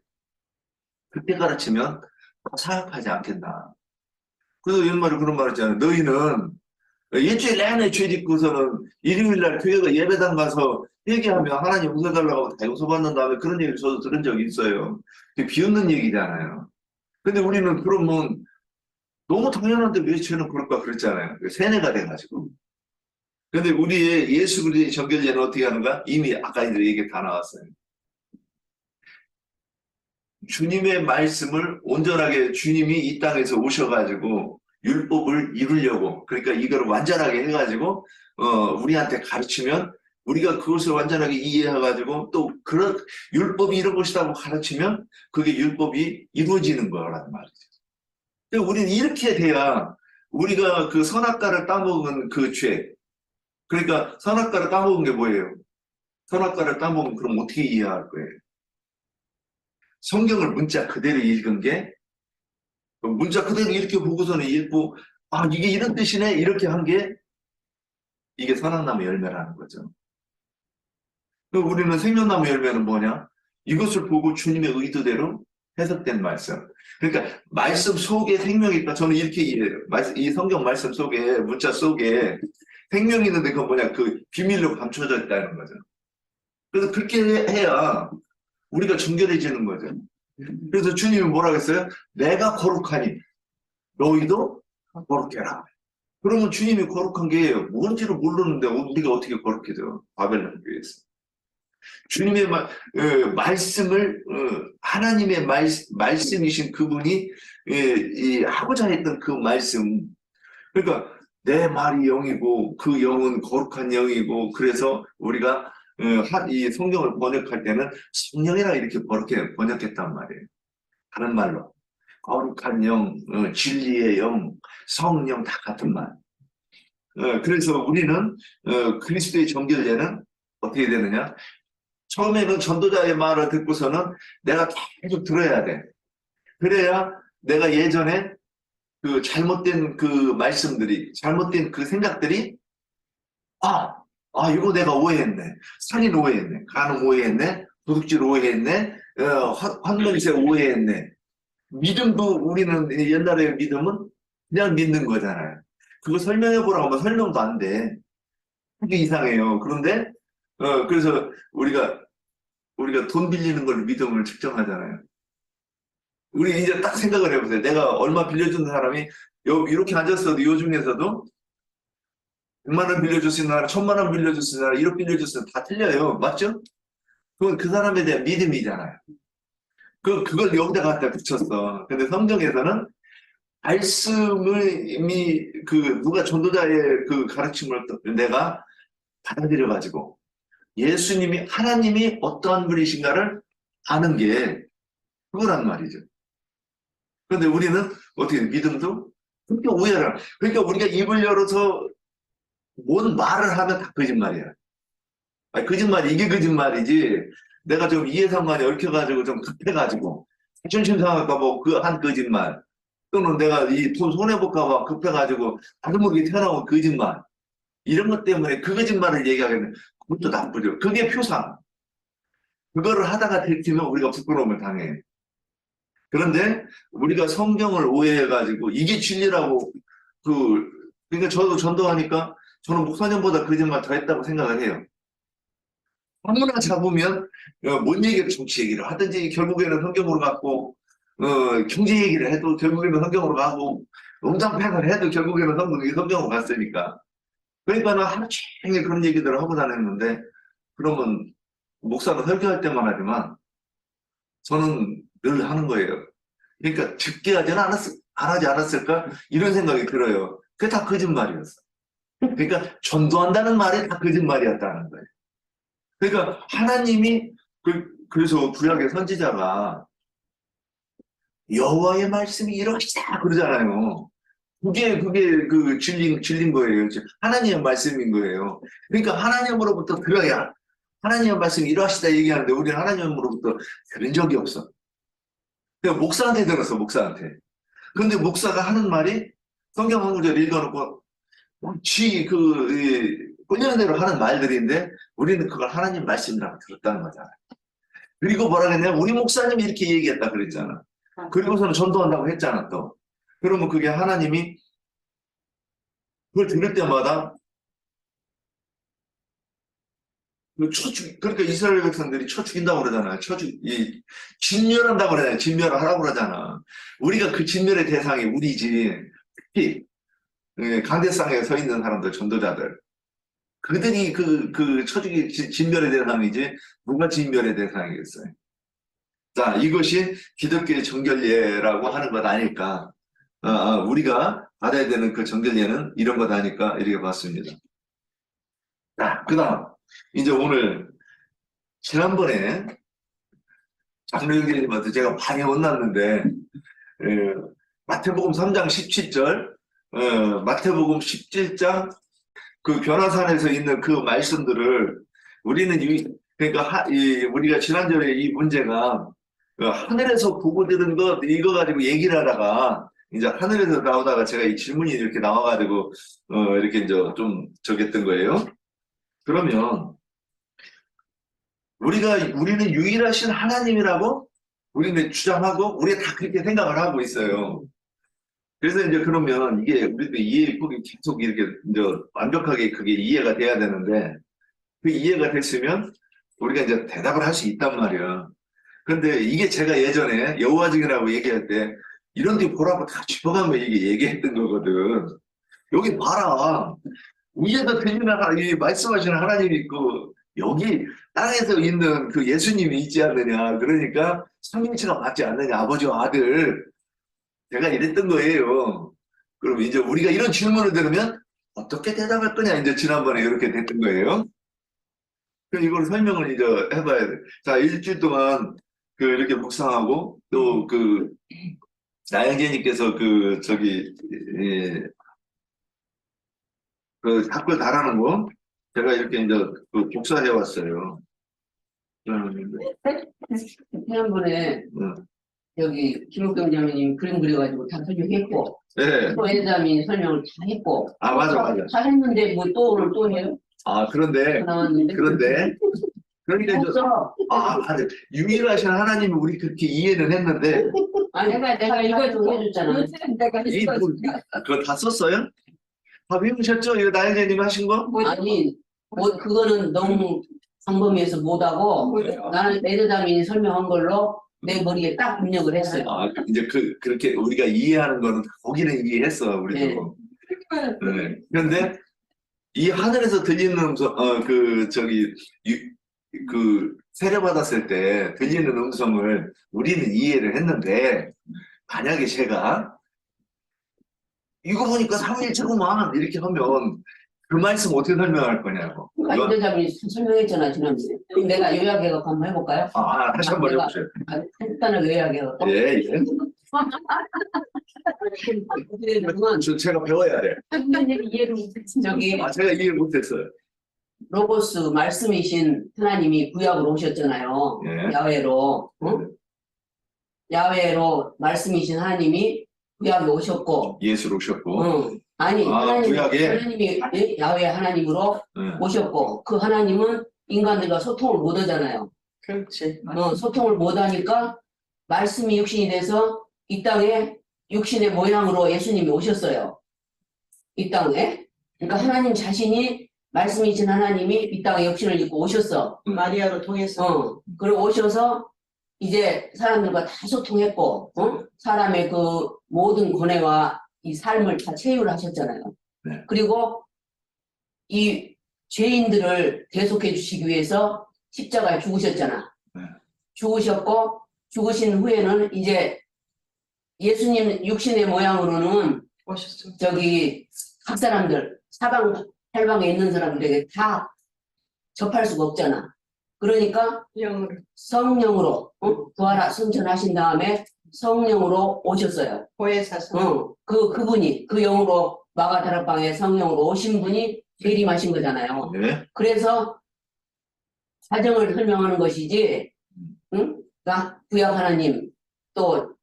그때 가르치면 사악하지 않겠나. 그래서 옛말에 그런 말 있잖아요. 너희는 일주일 내내 죄 짓고서는 일요일날 교회가 예배당 가서 얘기하면 하나님 용서해달라고 하고 다 용서받는 다음에 그런 얘기를 저도 들은 적이 있어요. 비웃는 얘기잖아요. 근데 우리는 그러면 너무 당연한데 왜 죄는 그럴까 그랬잖아요. 세뇌가 돼가지고. 근데 우리의 예수 그리스도의 정결제는 어떻게 하는가? 이미 아까 이제 얘기 다 나왔어요. 주님의 말씀을 온전하게 주님이 이 땅에서 오셔가지고 율법을 이루려고 그러니까 이걸 완전하게 해가지고 우리한테 가르치면 우리가 그것을 완전하게 이해해가지고 또 그런 율법이 이런 것이라고 가르치면 그게 율법이 이루어지는 거란 말이죠. 그러니까 우리는 이렇게 돼야 우리가 그 선악과를 따먹은 그 죄. 그러니까 선악과를 따먹은 게 뭐예요? 선악과를 따먹으면 그럼 어떻게 이해할 거예요? 성경을 문자 그대로 읽은 게 문자 그대로 이렇게 보고서는 읽고 이게 이런 뜻이네 이렇게 한 게 이게 선악나무 열매라는 거죠. 우리는 생명나무 열매는 뭐냐? 이것을 보고 주님의 의도대로 해석된 말씀. 그러니까 말씀 속에 생명이 있다. 저는 이렇게 이해해요. 이 성경 말씀 속에, 문자 속에 생명이 있는데 그건 뭐냐? 그 비밀로 감춰져 있다는 거죠. 그래서 그렇게 해야 우리가 정결해지는 거죠. 그래서 주님이 뭐라고 했어요? 내가 거룩하니 너희도 거룩해라. 그러면 주님이 거룩한 게 뭔지를 모르는데 우리가 어떻게 거룩해져? 바벨론 교회에서. 주님의 말씀을 하나님의 말씀이신 그분이 하고자 했던 그 말씀. 그러니까 내 말이 영이고 그 영은 거룩한 영이고 그래서 우리가 이 성경을 번역할 때는 성령이라 이렇게 번역했단 말이에요. 다른 말로 거룩한 영, 진리의 영, 성령 다 같은 말. 그래서 우리는 그리스도의 정결제는 어떻게 되느냐? 처음에는 전도자의 말을 듣고서는 내가 계속 들어야 돼. 그래야 내가 예전에 그 잘못된 그 말씀들이, 잘못된 그 생각들이, 이거 내가 오해했네. 살인 오해했네. 간음 오해했네. 도둑질 오해했네. 환문세 오해했네. 믿음도 우리는 옛날의 믿음은 그냥 믿는 거잖아요. 그거 설명해 보라고 하면 설명도 안 돼. 그게 이상해요. 그런데 그래서 우리가 돈 빌리는 걸로 믿음을 측정하잖아요. 우리 이제 딱 생각을 해보세요. 내가 얼마 빌려준 사람이 이렇게 앉았어도 요 중에서도 100만 원 빌려줄 수 있는 사람, 1000만 원 빌려줄 수 있는 사람, 1억 빌려줄 수 있는 사람 다 틀려요. 맞죠? 그건 그 사람에 대한 믿음이잖아요. 그걸 여기다 갖다 붙였어. 근데 성경에서는 말씀을 이미 누가 전도자의 그 가르침을 내가 받아들여가지고 예수님이, 하나님이 어떠한 분이신가를 아는 게 그거란 말이죠. 그런데 우리는 어떻게 믿음도 그렇게 오해를 그러니까 우리가 입을 열어서 뭔 말을 하면 다 거짓말이야. 거짓말이 이게 거짓말이지. 내가 좀 이해상관이 얽혀가지고 좀 급해가지고 자존심 상할까 뭐 한 거짓말 또는 내가 이 돈 손해볼까봐 급해가지고 나도 모르게 튀어나온 거짓말 이런 것 때문에 그 거짓말을 얘기하겠네. 그것도 나쁘죠. 그게 표상. 그거를 하다가 들키면 우리가 부끄러움을 당해. 그런데 우리가 성경을 오해해가지고 이게 진리라고 그러니까 저도 전도하니까 저는 목사님보다 거짓말 더 했다고 생각을 해요. 아무나 잡으면 뭔 얘기를 정치 얘기를 하든지 결국에는 성경으로 갖고 경제 얘기를 해도 결국에는 성경으로 가고 농장팩을 해도 결국에는 성경으로 갔으니까. 그러니까 는 하루 종일 그런 얘기들을 하고 다녔는데 그러면 목사가 설교할 때만 하지만 저는 늘 하는 거예요. 그러니까 듣게 안 하지 않았을까? 이런 생각이 들어요. 그게 다 거짓말이었어. 그러니까 전도한다는 말이 다 거짓말이었다는 거예요. 그러니까 하나님이 그래서 구약의 선지자가 여호와의 말씀이 이러시다 그러잖아요. 그게 그 진린 거예요. 하나님의 말씀인 거예요. 그러니까 하나님으로부터 들어야 하나님의 말씀이 이러시다 얘기하는데 우리는 하나님으로부터 들은 적이 없어. 그러니까 목사한테 들었어, 목사한테. 그런데 목사가 하는 말이 성경 한 구절 읽어놓고 꼴리는 대로 하는 말들인데 우리는 그걸 하나님 말씀이라고 들었다는 거잖아요. 그리고 뭐라 했냐? 우리 목사님이 이렇게 얘기했다 그랬잖아. 그리고서는 전도한다고 했잖아 또. 그러면 그게 하나님이 그걸 들을 때마다 그러니까 이스라엘 백성들이 쳐 죽인다고 그러잖아요. 진멸한다고 그러잖아요. 진멸을 하라고 그러잖아. 우리가 그 진멸의 대상이 우리지. 특히 강대상에 서 있는 사람들, 전도자들. 그들이 진멸의 대상이지 누가 진멸의 대상이겠어요. 자, 이것이 기독교의 정결례라고 하는 것 아닐까. 우리가 받아야 되는 그 정결례는 이런 것 아닐까 이렇게 봤습니다. 자, 그 다음 이제 오늘 지난번에 장로 형제님한테 제가 방에 혼났는데 마태복음 3장 17절 마태복음 17장 그 변화산에서 있는 그 말씀들을 우리는 그러니까 우리가 지난주에 이 문제가 하늘에서 보고 들은 것 이거 가지고 얘기를 하다가 이제 하늘에서 나오다가 제가 이 질문이 이렇게 나와가지고 이렇게 이제 좀 적였던 거예요. 그러면 우리는 유일하신 하나님이라고 우리는 주장하고, 우리가 다 그렇게 생각을 하고 있어요. 그래서 이제 그러면 이게 우리도 이해폭이 계속 이렇게 이제 완벽하게 그게 이해가 돼야 되는데, 그 이해가 됐으면 우리가 이제 대답을 할 수 있단 말이야. 근데 이게 제가 예전에 여호와 증인이라고 얘기할 때 이런 데 보라고 다 짚어가면 이게 얘기했던 거거든. 여기 봐라. 위에서 들리는 이 말씀하시는 하나님이 있고 여기 땅에서 있는 그 예수님이 있지 않느냐. 그러니까 삼위일체가 맞지 않느냐. 아버지와 아들. 제가 이랬던 거예요. 그럼 이제 우리가 이런 질문을 들으면 어떻게 대답할 거냐. 이제 지난번에 이렇게 됐던 거예요. 그럼 이걸 설명을 이제 해봐야 돼. 자, 일주일 동안 이렇게 묵상하고 또 나영재님께서 댓글 달아놓은 거 제가 이렇게 이제 복사해 왔어요. 지난번에 여기 김옥경 장로님 그림 그려가지고 다 설명했고 네. 또 회장이 설명을 다 했고 아, 맞아. 다 했는데 뭐 또 오늘 또 해요? 아, 그런데 그러니까 이제 없어. 맞아. 유일하신 하나님이 우리 그렇게 이해는 했는데 아니 내가 이거 좀 해줬잖아. 내가 그거 다 썼어요? 다 외우셨죠? 이거 나영재님 하신 거? 아니 뭐 그거는 너무 광범위해서 못하고 나는 매드담이 설명한 걸로 내 머리에 딱 입력을 했어요. 아, 이제 그렇게 우리가 이해하는 거는 거기는 이해했어, 우리도. 네. 그런데 이 하늘에서 들리는 음성, 세례받았을 때 들리는 음성을 우리는 이해를 했는데, 만약에 제가 이거 보니까 삼위일체구만 이렇게 하면 그 말씀 어떻게 설명할 거냐고. 매드담이 설명했잖아 지난번에. 그럼 내가 요약해갖고 한번 해볼까요? 다시 한번 해보세요. 간단하게 요약해갖고. 예. 그러면 제가 배워야 돼. 이해를 못했지. 저기 제가 이해 못했어요. 로고스 말씀이신 하나님이 구약으로 오셨잖아요. 예. 야외로. 야외로 말씀이신 하나님이 구약에 오셨고. 예수로 오셨고. 아니 구약에? 하나님이 야외 하나님으로 오셨고 그 하나님은 인간들과 소통을 못 하잖아요. 그렇지. 소통을 못 하니까 말씀이 육신이 돼서 이 땅에 육신의 모양으로 예수님이 오셨어요. 이 땅에. 그러니까 하나님 자신이 말씀이신 하나님이 이 땅에 육신을 입고 오셨어. 마리아로 통해서. 그리고 오셔서 이제 사람들과 다 소통했고, 사람의 그 모든 고뇌와 이 삶을 다 체유를 하셨잖아요. 네. 그리고 이 죄인들을 대속해 주시기 위해서 십자가에 죽으셨잖아. 네. 죽으셨고, 죽으신 후에는 이제 예수님 육신의 모양으로는 오셨죠. 저기 각 사람들, 사방, 팔방에 있는 사람들에게 다 접할 수가 없잖아. 그러니까 영으로. 성령으로 승천하신 다음에 성령으로 오셨어요. 보혜사서. 그분이 그 영으로 마가다락방에 성령으로 오신 분이 재림하신 거잖아요. 네. 그래서 과정을 설명하는 것이지, 그러니까 구약 하나님, 또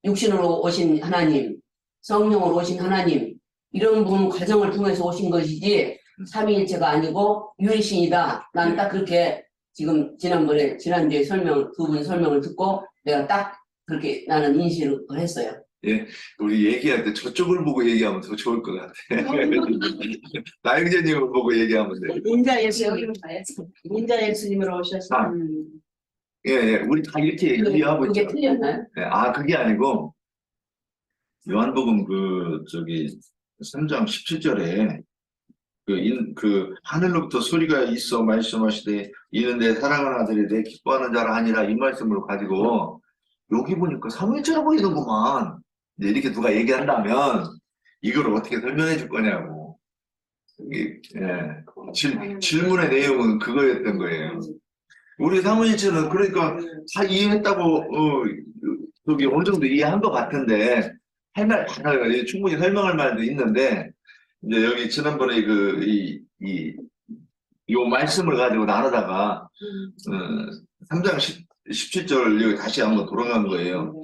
육신으로 오신 하나님, 성령으로 오신 하나님, 이런 분 과정을 통해서 오신 것이지 삼위일체가 아니고 유일신이다. 난 딱 그렇게 지금 지난주에 두 분 설명을 듣고 내가 딱 그렇게 나는 인식을 했어요. 예, 우리 얘기할 때 저쪽을 보고 얘기하면 더 좋을 것 같아. 나영재님을 보고 얘기하면 돼. 인자 예수님. 여기로 가야지. 인자 예수님으로 오셔서. 예, 우리 다 이렇게 이해하고 그게 있죠. 틀렸나요? 네, 그게 아니고, 요한복음 3장 17절에 하늘로부터 소리가 있어 말씀하시되 이는 내 사랑하는 아들이 내 기뻐하는 자라 하니라 이 말씀을 가지고 여기 보니까 삼위일체로 보이는구만. 이제 이렇게 누가 얘기한다면 이걸 어떻게 설명해 줄 거냐고. 질문의 내용은 그거였던 거예요. 우리 삼위일체는 그러니까 다 이해했다고 어느 정도 이해한 것 같은데 할 말 많아요. 충분히 설명할 말도 있는데 이제 여기 지난번에 요 말씀을 가지고 나누다가 3장 17절 여기 다시 한번 돌아간 거예요.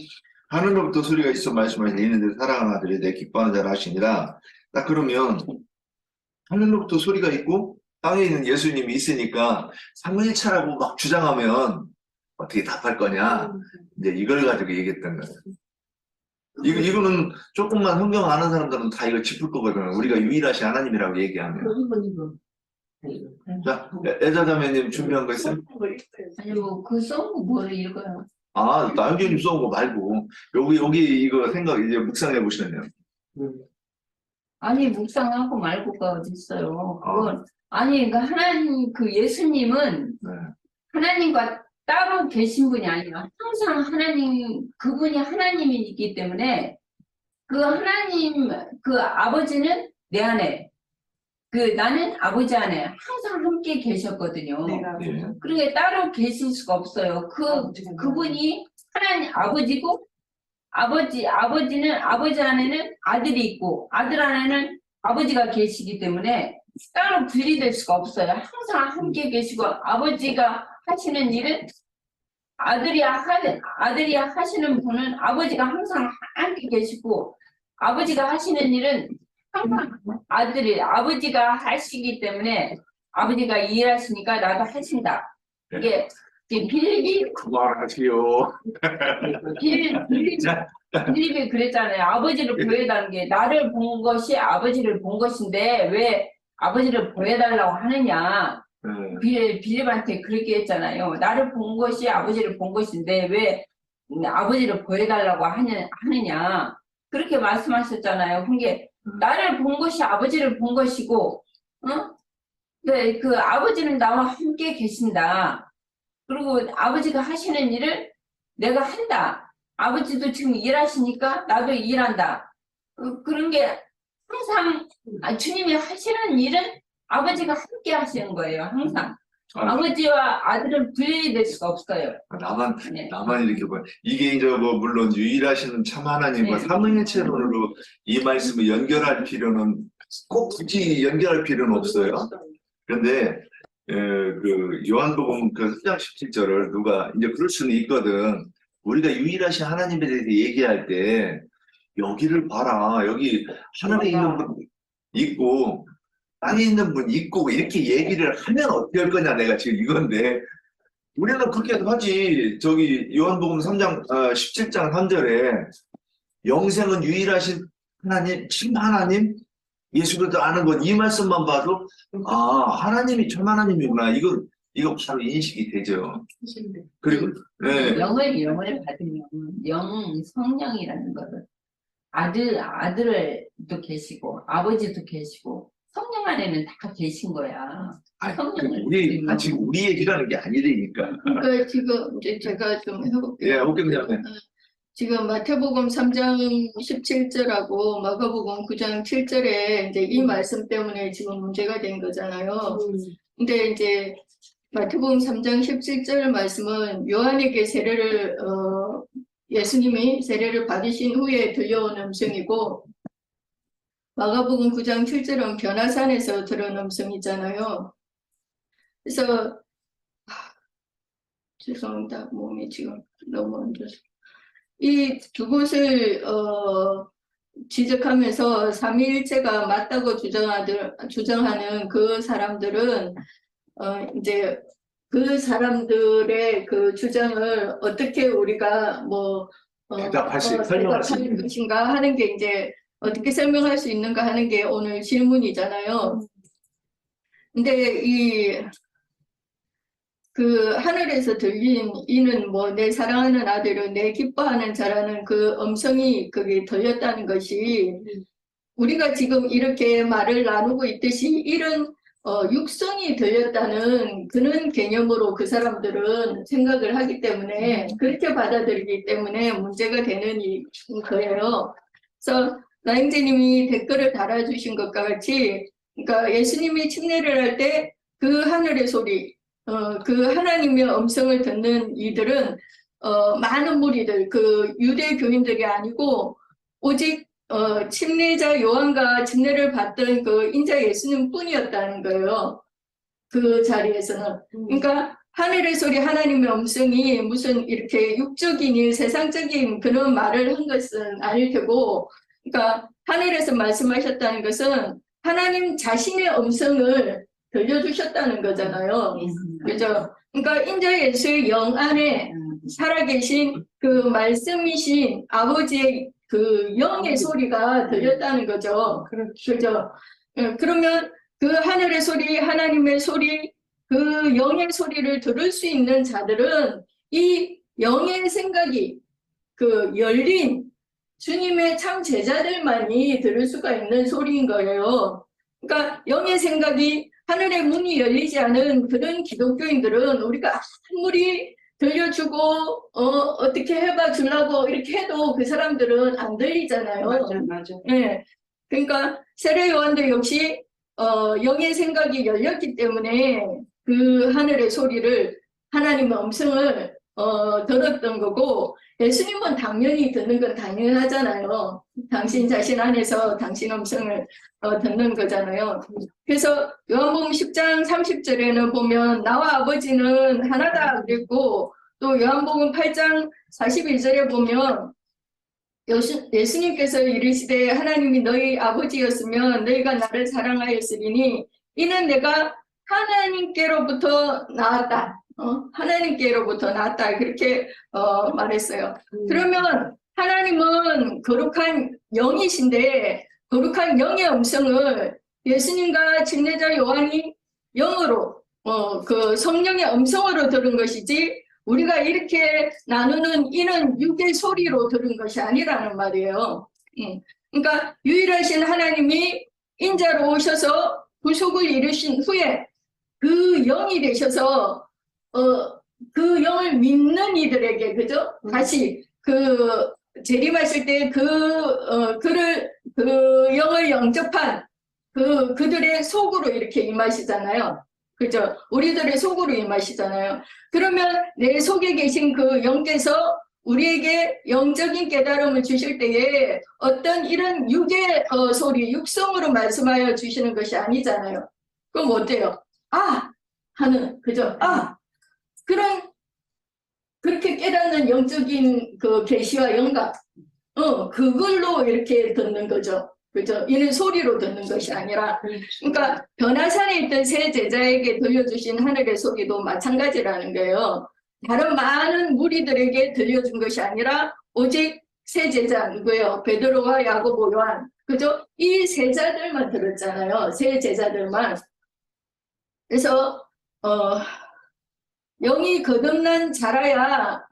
하늘로부터 소리가 있어 말씀하시되 이는 내 사랑하는 아들이 내 기뻐하는 자라 하시니라. 딱 그러면 하늘로부터 소리가 있고 땅에 있는 예수님이 있으니까 삼위일체라고 막 주장하면 어떻게 답할 거냐. 이제 이걸 가지고 얘기했던 거예요. 이거는 조금만 성경 아는 사람들은 다 이거 짚을 거거든. 우리가 유일하신 하나님이라고 얘기하면. 자, 애자자매님 준비한 거 있어요? 아니 뭐 써온 거 뭘 읽어요? 아, 나영경님 써온 거 말고 여기 이거 생각 이제 묵상해 보시면요. 아니 묵상하고 말고가 어디 있어요? 그건 아니 그러니까 하나님 그 예수님은 네. 하나님과 따로 계신 분이 아니라 항상 하나님 그분이 하나님이기 때문에 그 하나님 그 아버지는 내 안에 그 나는 아버지 안에 항상 함께 계셨거든요. 예. 그러니까 따로 계실 수가 없어요. 그분이 하나님 아버지고 아버지는 아버지 안에는 아들이 있고 아들 안에는 아버지가 계시기 때문에 따로 분리될 수가 없어요. 항상 함께 계시고 아버지가 하시는 일은 아들이 하시는 분은 아버지가 항상 함께 계시고 아버지가 하시는 일은 항상 아버지가 하시기 때문에 아버지가 일하시니까 나도 하신다. 이게 빌립이 그만하세요. 빌립이 그랬잖아요. 아버지를 보여달라는 게 나를 본 것이 아버지를 본 것인데 왜 아버지를 보여달라고 하느냐. 빌립한테 그렇게 했잖아요. 나를 본 것이 아버지를 본 것인데 왜 아버지를 보여달라고 하느냐. 그렇게 말씀하셨잖아요. 그게 나를 본 것이 아버지를 본 것이고, 네, 그 아버지는 나와 함께 계신다. 그리고 아버지가 하시는 일을 내가 한다. 아버지도 지금 일하시니까 나도 일한다. 그런 게 항상 주님이 하시는 일은 아버지가 함께 하시는 거예요. 항상. 아버지와 아들은 분리될 수가 없어요. 나만 이렇게 봐요. 이게 이제 뭐 물론 유일하시는 참 하나님과 네. 삼위일체론으로 이 말씀을 연결할 필요는 꼭 굳이 연결할 필요는 없어요. 그런데 그 요한복음 그 3장 17절을 누가 이제 그럴 수는 있거든. 우리가 유일하신 하나님에 대해서 얘기할 때 여기를 봐라. 여기 하늘에 있는 분 있고 땅에 있는 분 있고 이렇게 얘기를 하면 어떻게 할 거냐 내가 지금 이건데 우리는 그렇게 하지. 저기 요한복음 3장 17장 3절에 영생은 유일하신 하나님 참 하나님 예수 그리스도 아는 것 이 말씀만 봐도 아 하나님이 참 하나님이구나 이거 바로 인식이 되죠. 그리고 네. 영을 받으면 성령이라는 거를 아들도 계시고 아버지도 계시고 성령 안에는 다 계신 거야. 아니, 지금 우리 얘기라는 게 아니라니까. 그러니까 지금 이제 제가 좀 해볼게요. 예, 오경장님. 지금 마태복음 3장 17절하고 마가복음 9장 7절에 이제 이 말씀 때문에 지금 문제가 된 거잖아요. 근데 이제 마태복음 3장 17절 말씀은 요한에게 예수님이 세례를 받으신 후에 들려온 음성이고 마가복음 9장 7절은 변화산에서 들은 음성이잖아요. 그래서 죄송합니다. 몸이 지금 너무 안 좋아서 이 두 곳을 지적하면서 삼위일체가 맞다고 주장하는 그 사람들은 이제 그 사람들의 그 주장을 어떻게 우리가 설명할 것인가 하는 게 이제 어떻게 설명할 수 있는가 하는 게 오늘 질문이잖아요. 근데 그 하늘에서 들린 이는 뭐 내 사랑하는 아들은 내 기뻐하는 자라는 그 음성이 거기 들렸다는 것이 우리가 지금 이렇게 말을 나누고 있듯이 이런 육성이 들렸다는 그런 개념으로 그 사람들은 생각을 하기 때문에 그렇게 받아들이기 때문에 문제가 되는 거예요. 그래서 나영재님이 댓글을 달아주신 것과 같이 그러니까 예수님이 침례를 할 때 그 하늘의 소리 그 하나님의 음성을 듣는 이들은 많은 무리들 그 유대 교인들이 아니고 오직 침례자 요한과 침례를 받던 그 인자 예수님 뿐이었다는 거예요. 그 자리에서는. 그러니까 하늘의 소리 하나님의 음성이 무슨 이렇게 육적인 일 세상적인 그런 말을 한 것은 아닐 테고 그러니까 하늘에서 말씀하셨다는 것은 하나님 자신의 음성을 들려주셨다는 거잖아요. 그죠? 그러니까 인자 예수의 영 안에 살아계신 그 말씀이신 아버지의 그 영의 소리가 들렸다는 거죠. 그죠? 그러면 그 하늘의 소리, 하나님의 소리, 그 영의 소리를 들을 수 있는 자들은 이 영의 생각이 그 열린 주님의 참 제자들만이 들을 수가 있는 소리인 거예요. 그러니까 영의 생각이 하늘의 문이 열리지 않은 그런 기독교인들은 우리가 아무리 들려주고 어떻게 해봐 주려고 이렇게 해도 그 사람들은 안 들리잖아요. 맞아. 예. 그러니까 세례 요한도 역시 영의 생각이 열렸기 때문에 그 하늘의 소리를 하나님의 음성을 들었던 거고 예수님은 당연히 듣는 건 당연하잖아요. 당신 자신 안에서 당신 음성을 듣는 거잖아요. 그래서 요한복음 10장 30절에는 보면 나와 아버지는 하나다 그랬고 또 요한복음 8장 41절에 보면 예수님께서 이르시되 하나님이 너희 아버지였으면 너희가 나를 사랑하였으리니 이는 내가 하나님께로부터 나왔다. 하나님께로부터 나왔다. 그렇게 말했어요. 그러면 하나님은 거룩한 영이신데 거룩한 영의 음성을 예수님과 침례자 요한이 영으로 그 성령의 음성으로 들은 것이지 우리가 이렇게 나누는 이는 육의 소리로 들은 것이 아니라는 말이에요. 그러니까 유일하신 하나님이 인자로 오셔서 구속을 이루신 후에 그 영이 되셔서 그 영을 믿는 이들에게 그죠? 다시 그 재림하실 때 그 영을 영접한 그들의 속으로 이렇게 임하시잖아요. 그죠? 우리들의 속으로 임하시잖아요. 그러면 내 속에 계신 그 영께서 우리에게 영적인 깨달음을 주실 때에 어떤 이런 육의 소리, 육성으로 말씀하여 주시는 것이 아니잖아요. 그럼 어때요? 아! 하는, 그죠? 아! 그렇게 깨닫는 영적인 그 계시와 영감, 그걸로 이렇게 듣는 거죠. 그죠? 이는 소리로 듣는 것이 아니라, 그러니까 변화산에 있던 세 제자에게 들려주신 하늘의 소리도 마찬가지라는 거예요. 다른 많은 무리들에게 들려준 것이 아니라 오직 세 제자 누구예요? 베드로와 야고보, 요한, 그죠? 이 세자들만 들었잖아요. 세 제자들만. 그래서 영이 거듭난 자라야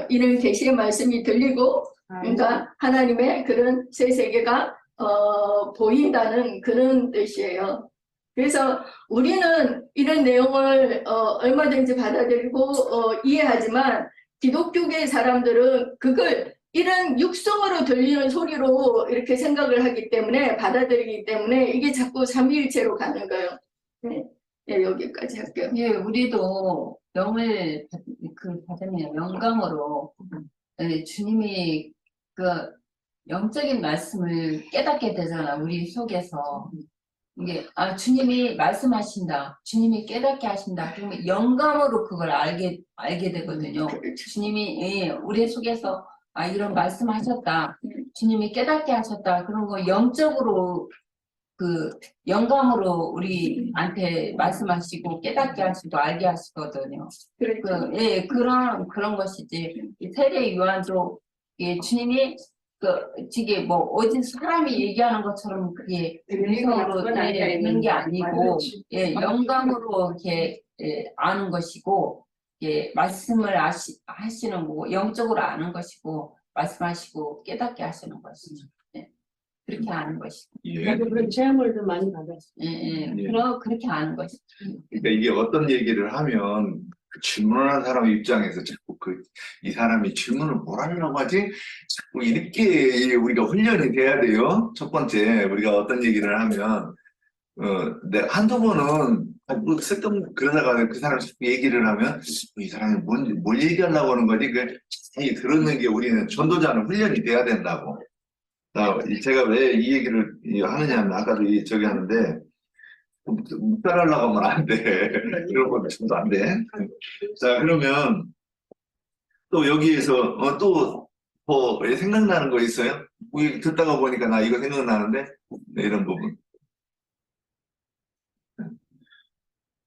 이런 계시의 말씀이 들리고, 그러니까 하나님의 그런 새 세계가 보인다는 그런 뜻이에요. 그래서 우리는 이런 내용을 얼마든지 받아들이고 이해하지만 기독교계 사람들은 그걸 이런 육성으로 들리는 소리로 이렇게 생각을 하기 때문에 받아들이기 때문에 이게 자꾸 삼위일체로 가는 거예요. 네, 여기까지 할게요. 예, 우리도 영을 받으면 영감으로 주님이 그 영적인 말씀을 깨닫게 되잖아, 우리 속에서. 이게, 주님이 말씀하신다. 주님이 깨닫게 하신다. 그러면 영감으로 그걸 알게 되거든요. 주님이, 우리 속에서, 이런 말씀하셨다. 주님이 깨닫게 하셨다. 그런 거 영적으로, 영감으로 우리한테 말씀하시고, 깨닫게 하시고, 알게 하시거든요. 그런 것이지. 세례 요한도, 주님이 지게 어디 사람이 얘기하는 것처럼 그게 음성으로 듣는 게 아니고, 영감으로 이렇게 아는 것이고, 말씀을 하시는 거고, 영적으로 아는 것이고, 말씀하시고 깨닫게 하시는 것이죠. 그렇게 아는 것이고. 나도 그런 체험을 좀 많이 받았어요. 그렇게 아는 것이죠. 그러니까 이게 어떤 얘기를 하면 그 질문하는 사람 입장에서 자꾸 이 사람이 질문을 뭘 하려고 하지? 자꾸 이렇게 우리가 훈련이 돼야 돼요. 첫 번째, 우리가 어떤 얘기를 하면, 내가 한두 번은 뭐 쓸데없는 그러다가 그 사람 자꾸 얘기를 하면 이 사람이 뭘 얘기하려고 하는 거지? 그 자세히 들었는 게 우리는 전도자는 훈련이 돼야 된다고. 제가 왜 이 얘기를 하느냐면 아까도 저기 하는데 묵살하려고 하면 안 돼. 그런 건 전도 안 돼. 자, 그러면 또 여기에서 또 뭐 생각나는 거 있어요? 듣다가 보니까 나 이거 생각나는데? 네, 이런 부분.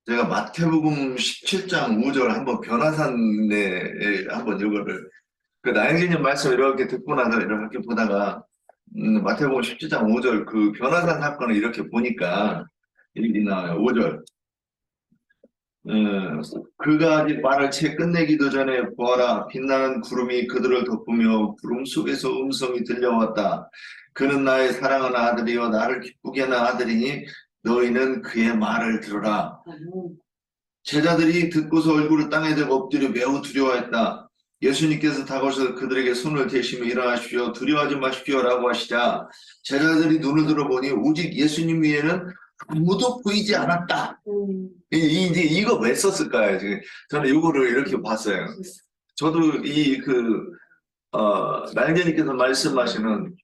제가 마태복음 17장 5절 한번 변화산에 한번 이거를 그 나영진님 말씀 이렇게 듣고 나서 이렇게 보다가 마태복음 17장 5절 그 변화산 사건을 이렇게 보니까 일이 나와요. 5절. 그가 아직 말을 채 끝내기도 전에 보아라 빛나는 구름이 그들을 덮으며 구름 속에서 음성이 들려왔다. 그는 나의 사랑하는 아들이요 나를 기쁘게 하는 아들이니 너희는 그의 말을 들으라. 제자들이 듣고서 얼굴을 땅에 대고 엎드려 매우 두려워했다. 예수님께서 다가오셔서 그들에게 손을 대시며 일어나십시오. 두려워하지 마십시오 라고 하시자 제자들이 눈을 들어보니 오직 예수님 위에는 아무도 보이지 않았다. 이제 이거 왜 썼을까요? 지금 저는 이거를 이렇게 봤어요. 저도 나영재님께서 말씀하시는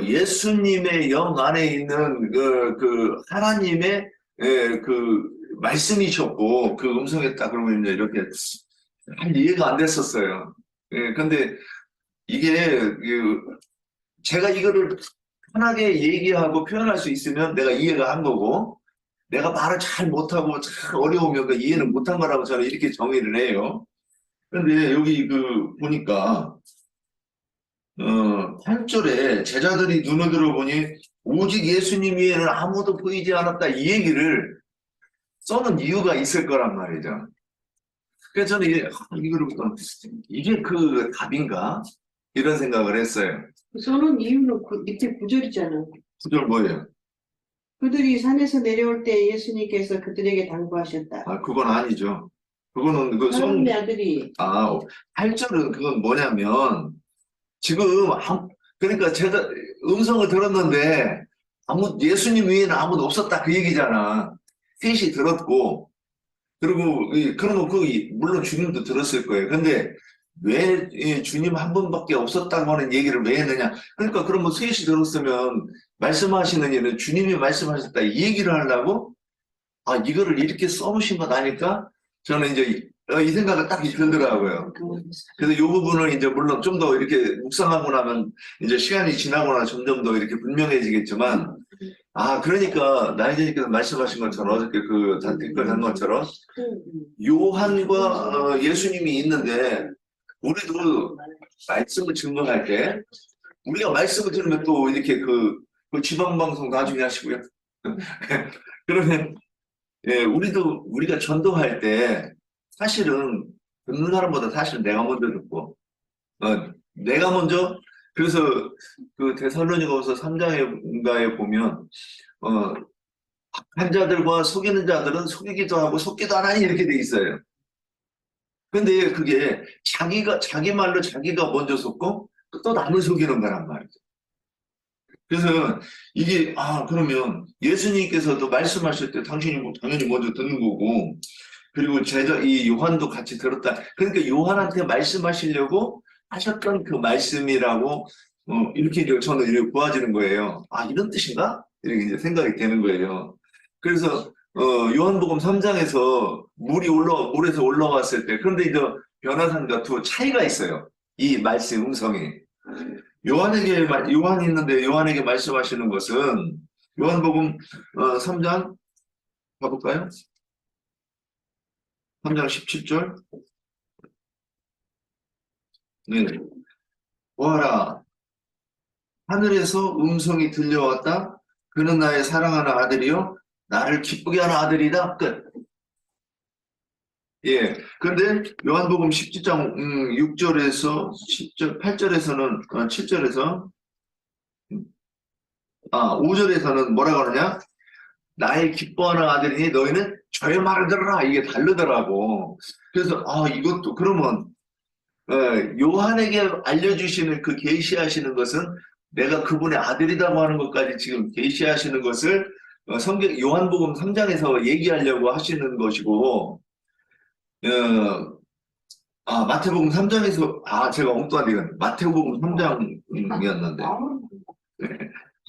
예수님의 영 안에 있는 그 하나님의 그 말씀이셨고 그 음성에 딱 그러면 이제 이렇게 잘 이해가 안 됐었어요. 근데 이게 제가 이거를 편하게 얘기하고 표현할 수 있으면 내가 이해가 한 거고 내가 말을 잘 못하고 잘 어려우면 그 이해는 못한 거라고 저는 이렇게 정의를 해요. 근데 여기 보니까 8절에 제자들이 눈을 들어보니 오직 예수님 외에는 아무도 보이지 않았다 이 얘기를 써는 이유가 있을 거란 말이죠. 그래서 저는 이거를 이게 그 답인가 이런 생각을 했어요. 저는 이유는 그 밑에 구절이잖아. 9절 뭐예요? 그들이 산에서 내려올 때 예수님께서 그들에게 당부하셨다. 아 그건 아니죠. 그거는 하나님의 아들이 8절은 그건 뭐냐면 지금 그러니까 제가 음성을 들었는데 예수님 위에는 아무도 없었다 그 얘기잖아. 셋이 들었고 그리고 그러면 물론 주님도 들었을 거예요. 근데 왜 주님 한 분밖에 없었다고 하는 얘기를 왜 했느냐? 그러니까 그러면 셋이 들었으면 말씀하시는 일은 주님이 말씀하셨다 이 얘기를 하려고 이거를 이렇게 써놓으신 것 아닐까? 저는 이제 이 생각을 딱 들더라고요. 그래서 이 부분은 이제 물론 좀 더 이렇게 묵상하고 나면 이제 시간이 지나고 나 점점 더 이렇게 분명해지겠지만 그러니까 나이제님께서 말씀하신 것처럼 어저께 그 댓글 한 것처럼 요한과 예수님이 있는데 우리도 말씀을 증거할 때 우리가 말씀을 들으면 또 이렇게 그 지방방송 나중에 하시고요. 그러면 우리가 전도할 때 사실은 듣는 사람보다 사실 내가 먼저 듣고 내가 먼저 그래서 그 데살로니가후서 3장에 보면 악한 자들과 속이는 자들은 속이기도 하고 속기도 하나니 이렇게 돼 있어요. 근데 그게 자기 말로 자기가 먼저 속고 또 남을 속이는 거란 말이죠. 그래서 이게 그러면 예수님께서도 말씀하실 때 당신이 당연히 먼저 듣는 거고 그리고 이 요한도 같이 들었다. 그러니까 요한한테 말씀하시려고 하셨던 그 말씀이라고 이렇게 이제 저는 이렇게 보아지는 거예요. 이런 뜻인가? 이렇게 이제 생각이 되는 거예요. 그래서 요한복음 3장에서 물에서 올라왔을 때 그런데 이제 변화산과 두 차이가 있어요. 이 말씀 음성이. 요한이 있는데 요한에게 말씀하시는 것은 요한복음 3장 가볼까요? 3장 17절. 네. 보아라. 하늘에서 음성이 들려왔다. 그는 나의 사랑하는 아들이요. 나를 기쁘게 하는 아들이다. 끝. 예. 근데 요한복음 17장 6절에서 10절, 8절에서는 7절에서 5절에서는 뭐라고 하느냐? 나의 기뻐하는 아들이니 너희는 저의 말을 들어라. 이게 다르더라고. 그래서 이것도 그러면 요한에게 알려주시는 그 계시하시는 것은 내가 그분의 아들이라고 하는 것까지 지금 계시하시는 것을 요한복음 3장에서 얘기하려고 하시는 것이고 마태복음 3장에서 제가 엉뚱한 얘기는 마태복음 3장이었는데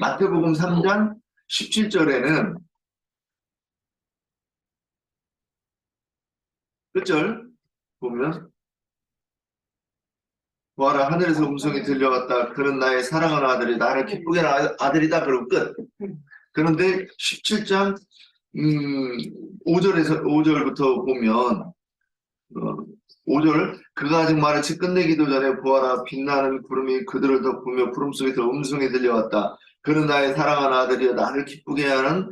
마태복음 3장 17절에는 끝절 보면 보아라 하늘에서 음성이 들려왔다. 그는 나의 사랑하는 아들이 나를 기쁘게 하는 아들이다. 그리고 끝. 그런데 17장 5절부터 보면, 5절, 그가 아직 말을 채 끝내기도 전에 보아라, 빛나는 구름이 그들을 덮으며 구름 속에서 음성이 들려왔다. 그는 나의 사랑하는 아들이여, 나를 기쁘게 하는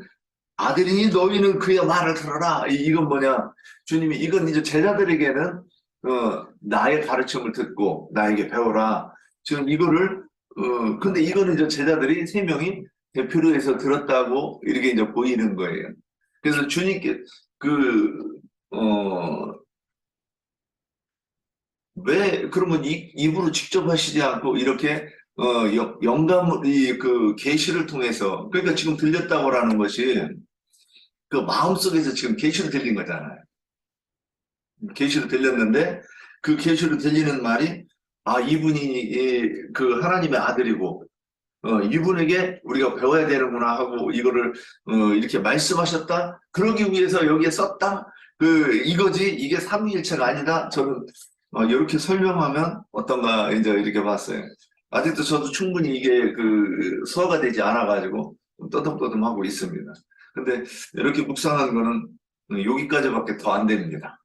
아들이니 너희는 그의 말을 들어라. 이건 뭐냐? 주님이 이건 이제 제자들에게는 나의 가르침을 듣고 나에게 배워라. 지금 이거를 근데 이거는 이제 제자들이 세 명이 대표로 해서 들었다고 이렇게 이제 보이는 거예요. 그래서 주님께 왜 그러면 입으로 직접 하시지 않고 이렇게 영감을 그 계시를 통해서 그러니까 지금 들렸다고라는 것이 그 마음속에서 지금 계시로 들린 거잖아요. 계시로 들렸는데 그 계시로 들리는 말이 이분이 그 하나님의 아들이고 이분에게 우리가 배워야 되는구나 하고 이거를 이렇게 말씀하셨다. 그러기 위해서 여기에 썼다. 이거지 이게 삼위일체가 아니다. 저는 이렇게 설명하면 어떤가 이제 이렇게 봤어요. 아직도 저도 충분히 이게 소화가 되지 않아가지고 떠듬떠듬하고 있습니다. 근데 이렇게 묵상한 거는 여기까지밖에 더 안 됩니다.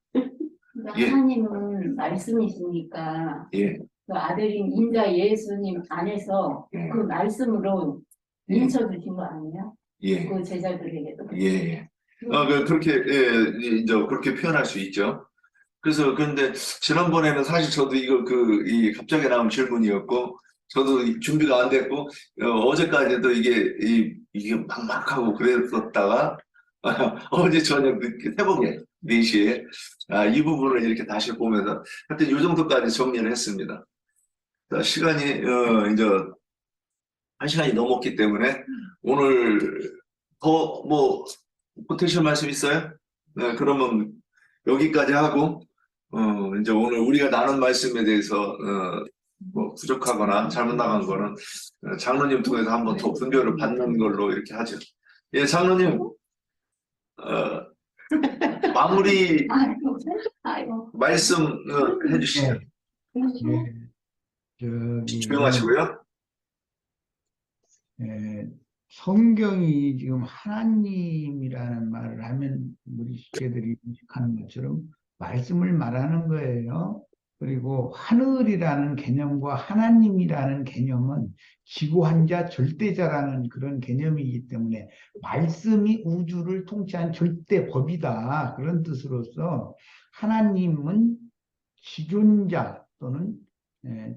예. 하나님은 말씀이시니까 예. 그 아들인 인자 예수님 안에서 그 말씀으로 인쳐주신 거 아니에요? 예. 그 제자들에게도. 예. 이제 그렇게 표현할 수 있죠. 그래서 근데 지난번에는 사실 저도 이거 이 갑자기 나온 질문이었고 저도 준비가 안 됐고 어제까지도 이게 막막하고 그랬었다가 어제 저녁 늦게 새벽에 4시에 이 부분을 이렇게 다시 보면서 하여튼 이 정도까지 정리를 했습니다. 자, 시간이 이제 1시간이 넘었기 때문에 오늘 더 보태실 말씀 있어요? 네, 그러면 여기까지 하고 이제 오늘 우리가 나눈 말씀에 대해서 부족하거나 잘못 나간 거는 장로님 통해서 한번 더 분별을 받는 걸로 이렇게 하죠. 예, 장로님 마무리 아이고. 말씀 해주시죠. 조용하시고요. 성경이 지금 하나님이라는 말을 하면 우리 식구들이 인식하는 것처럼 말씀을 말하는 거예요. 그리고 하늘이라는 개념과 하나님이라는 개념은 지구한자 절대자라는 그런 개념이기 때문에 말씀이 우주를 통치한 절대법이다. 그런 뜻으로서 하나님은 지존자 또는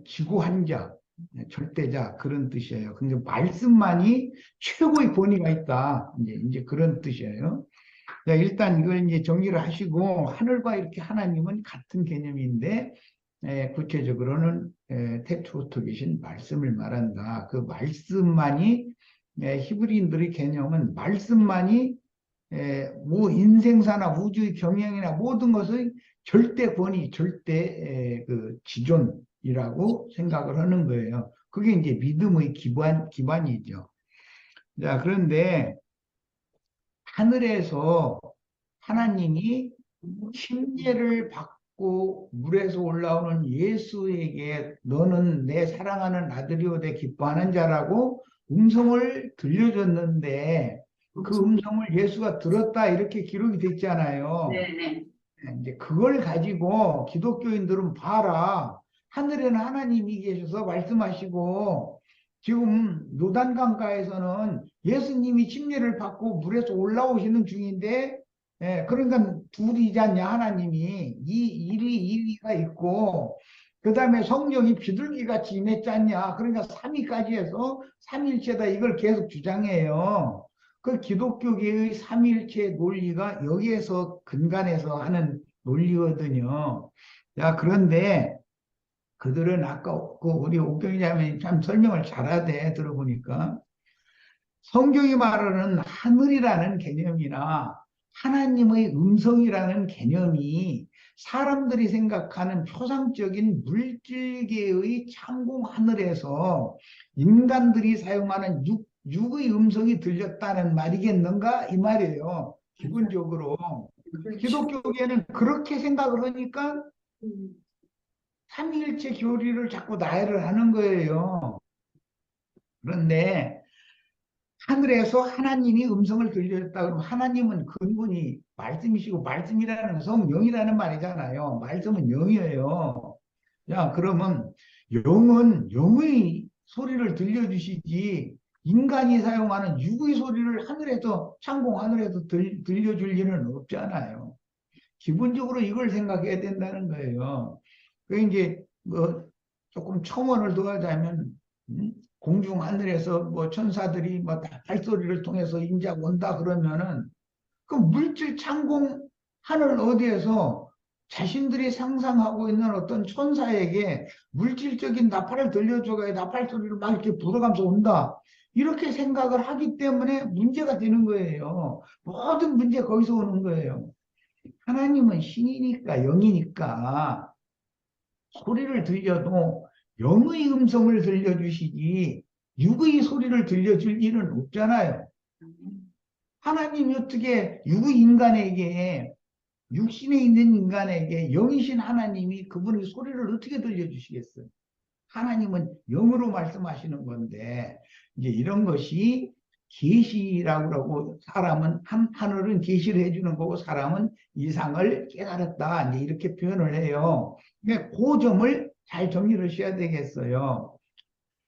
지구한자, 절대자 그런 뜻이에요. 근데 말씀만이 최고의 권위가 있다. 이제 그런 뜻이에요. 자, 일단 이걸 이제 정리를 하시고 하늘과 이렇게 하나님은 같은 개념인데 구체적으로는 테트로스토 계신 말씀을 말한다. 그 말씀만이 히브리인들의 개념은 말씀만이 뭐 인생사나 우주의 경영이나 모든 것의 절대 권위, 절대 지존이라고 생각을 하는 거예요. 그게 이제 믿음의 기반이죠. 자, 그런데 하늘에서 하나님이 침례를 받고 물에서 올라오는 예수에게 너는 내 사랑하는 아들이오 내 기뻐하는 자라고 음성을 들려줬는데 그 음성을 예수가 들었다 이렇게 기록이 됐잖아요. 네네. 이제 그걸 가지고 기독교인들은 봐라. 하늘에는 하나님이 계셔서 말씀하시고 지금 요단강가에서는 예수님이 침례를 받고 물에서 올라오시는 중인데 그러니까 둘이지 않냐 하나님이 이위가 있고 그 다음에 성령이 비둘기같이 임했지 않냐 그러니까 삼위까지 해서 삼일체다 이걸 계속 주장해요. 그 기독교계의 삼일체 논리가 여기에서 근간해서 하는 논리거든요. 자, 그런데 그들은 아까 우리 옥경이자매님 참 설명을 잘하대 들어보니까 성경이 말하는 하늘이라는 개념이나 하나님의 음성이라는 개념이 사람들이 생각하는 표상적인 물질계의 창공 하늘에서 인간들이 사용하는 육의 음성이 들렸다는 말이겠는가 이 말이에요. 기본적으로 기독교계는 그렇게 생각을 하니까 삼위일체 교리를 자꾸 나열을 하는 거예요. 그런데 하늘에서 하나님이 음성을 들려줬다 그러면 하나님은 근본이 말씀이시고 말씀이라는 성령이라는 말이잖아요. 말씀은 영이에요. 야, 그러면 영은 영의 소리를 들려주시지 인간이 사용하는 육의 소리를 하늘에서 창공 하늘에서 들려줄 리는 없잖아요. 기본적으로 이걸 생각해야 된다는 거예요. 그 이제 뭐 조금 첨언을 더하자면 공중 하늘에서 뭐 천사들이 뭐 다 발소리를 통해서 인자가 온다 그러면은 그 물질 창공 하늘 어디에서 자신들이 상상하고 있는 어떤 천사에게 물질적인 나팔을 들려줘야 나팔 소리를 막 이렇게 불어가면서 온다. 이렇게 생각을 하기 때문에 문제가 되는 거예요. 모든 문제 거기서 오는 거예요. 하나님은 신이니까 영이니까 소리를 들려도 영의 음성을 들려주시지 육의 소리를 들려줄 일은 없잖아요. 하나님이 어떻게 육의 인간에게 육신에 있는 인간에게 영이신 하나님이 그분의 소리를 어떻게 들려주시겠어요? 하나님은 영으로 말씀하시는 건데 이제 이런 것이 계시라고 하고 사람은 하늘은 계시를 해주는 거고 사람은 이상을 깨달았다 이제 이렇게 표현을 해요. 그러니까 그 점을 잘 정리를 하셔야 되겠어요.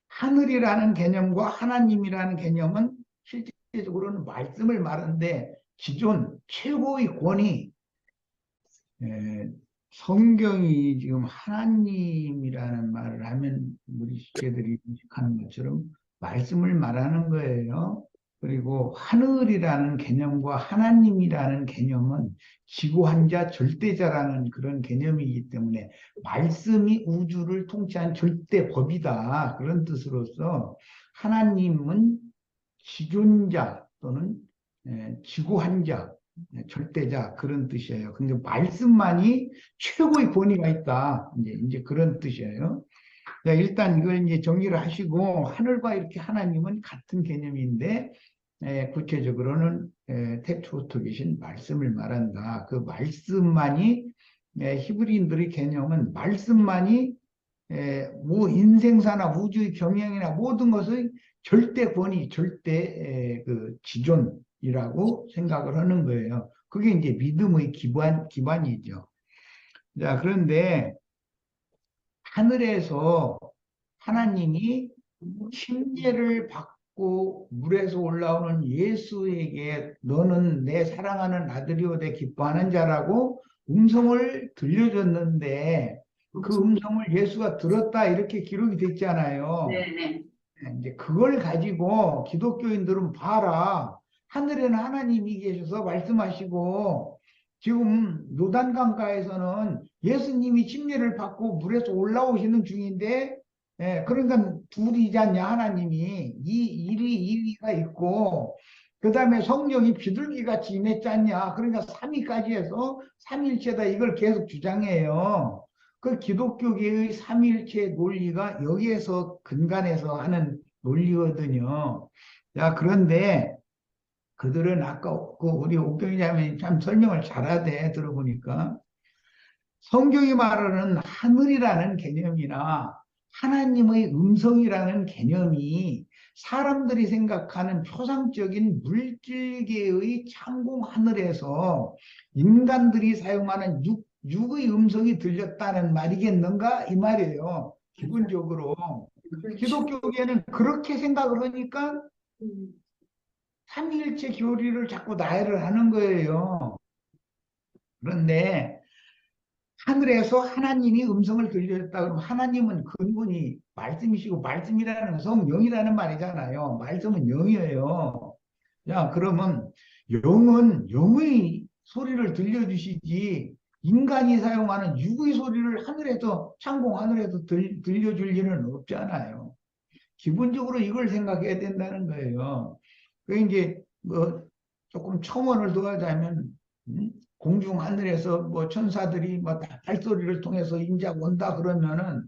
하늘이라는 개념과 하나님이라는 개념은 실제적으로는 말씀을 말하는데 기존 최고의 권위 성경이 지금 하나님이라는 말을 하면 우리 시체들이 인식하는 것처럼 말씀을 말하는 거예요. 그리고 하늘이라는 개념과 하나님이라는 개념은 지구한자 절대자라는 그런 개념이기 때문에 말씀이 우주를 통치한 절대법이다. 그런 뜻으로서 하나님은 지존자 또는 지구한자 절대자 그런 뜻이에요. 근데 말씀만이 최고의 권위가 있다. 이제 그런 뜻이에요. 자, 일단 이걸 이제 정리를 하시고 하늘과 이렇게 하나님은 같은 개념인데 구체적으로는 태초부터 계신 말씀을 말한다. 그 말씀만이 히브리인들의 개념은 말씀만이 뭐 인생사나 우주의 경영이나 모든 것의 절대 권위, 절대 그 지존이라고 생각을 하는 거예요. 그게 이제 믿음의 기반이죠. 자, 그런데 하늘에서 하나님이 침례를 받고 물에서 올라오는 예수에게 너는 내 사랑하는 아들이오 내 기뻐하는 자라고 음성을 들려줬는데 그 음성을 예수가 들었다 이렇게 기록이 됐잖아요. 네네. 이제 그걸 가지고 기독교인들은 봐라. 하늘에는 하나님이 계셔서 말씀하시고 지금 요단강가에서는 예수님이 침례를 받고 물에서 올라오시는 중인데 그러니까 둘이지 않냐 하나님이 이 일위가 있고 그 다음에 성령이 비둘기같이 임했지 않냐 그러니까 삼위까지 해서 삼일체다 이걸 계속 주장해요. 그 기독교계의 삼일체 논리가 여기에서 근간해서 하는 논리거든요. 자, 그런데 그들은 아까 그 우리 옥경이자매님 참 설명을 잘하대 들어보니까 성경이 말하는 하늘이라는 개념이나 하나님의 음성이라는 개념이 사람들이 생각하는 표상적인 물질계의 창공 하늘에서 인간들이 사용하는 육의 음성이 들렸다는 말이겠는가 이 말이에요. 기본적으로 기독교계는 그렇게 생각을 하니까 삼위일체 교리를 자꾸 나열을 하는 거예요. 그런데 하늘에서 하나님이 음성을 들려줬다 그러면 하나님은 근본이 말씀이시고 말씀이라는 성령이라는 말이잖아요. 말씀은 영이에요. 야, 그러면 영은 영의 소리를 들려주시지 인간이 사용하는 육의 소리를 하늘에서 창공 하늘에서 들려줄 일은 없잖아요. 기본적으로 이걸 생각해야 된다는 거예요. 그 이제 뭐 조금 첨언을 더하자면 공중 하늘에서 뭐 천사들이 뭐 발소리를 통해서 인자가 온다 그러면은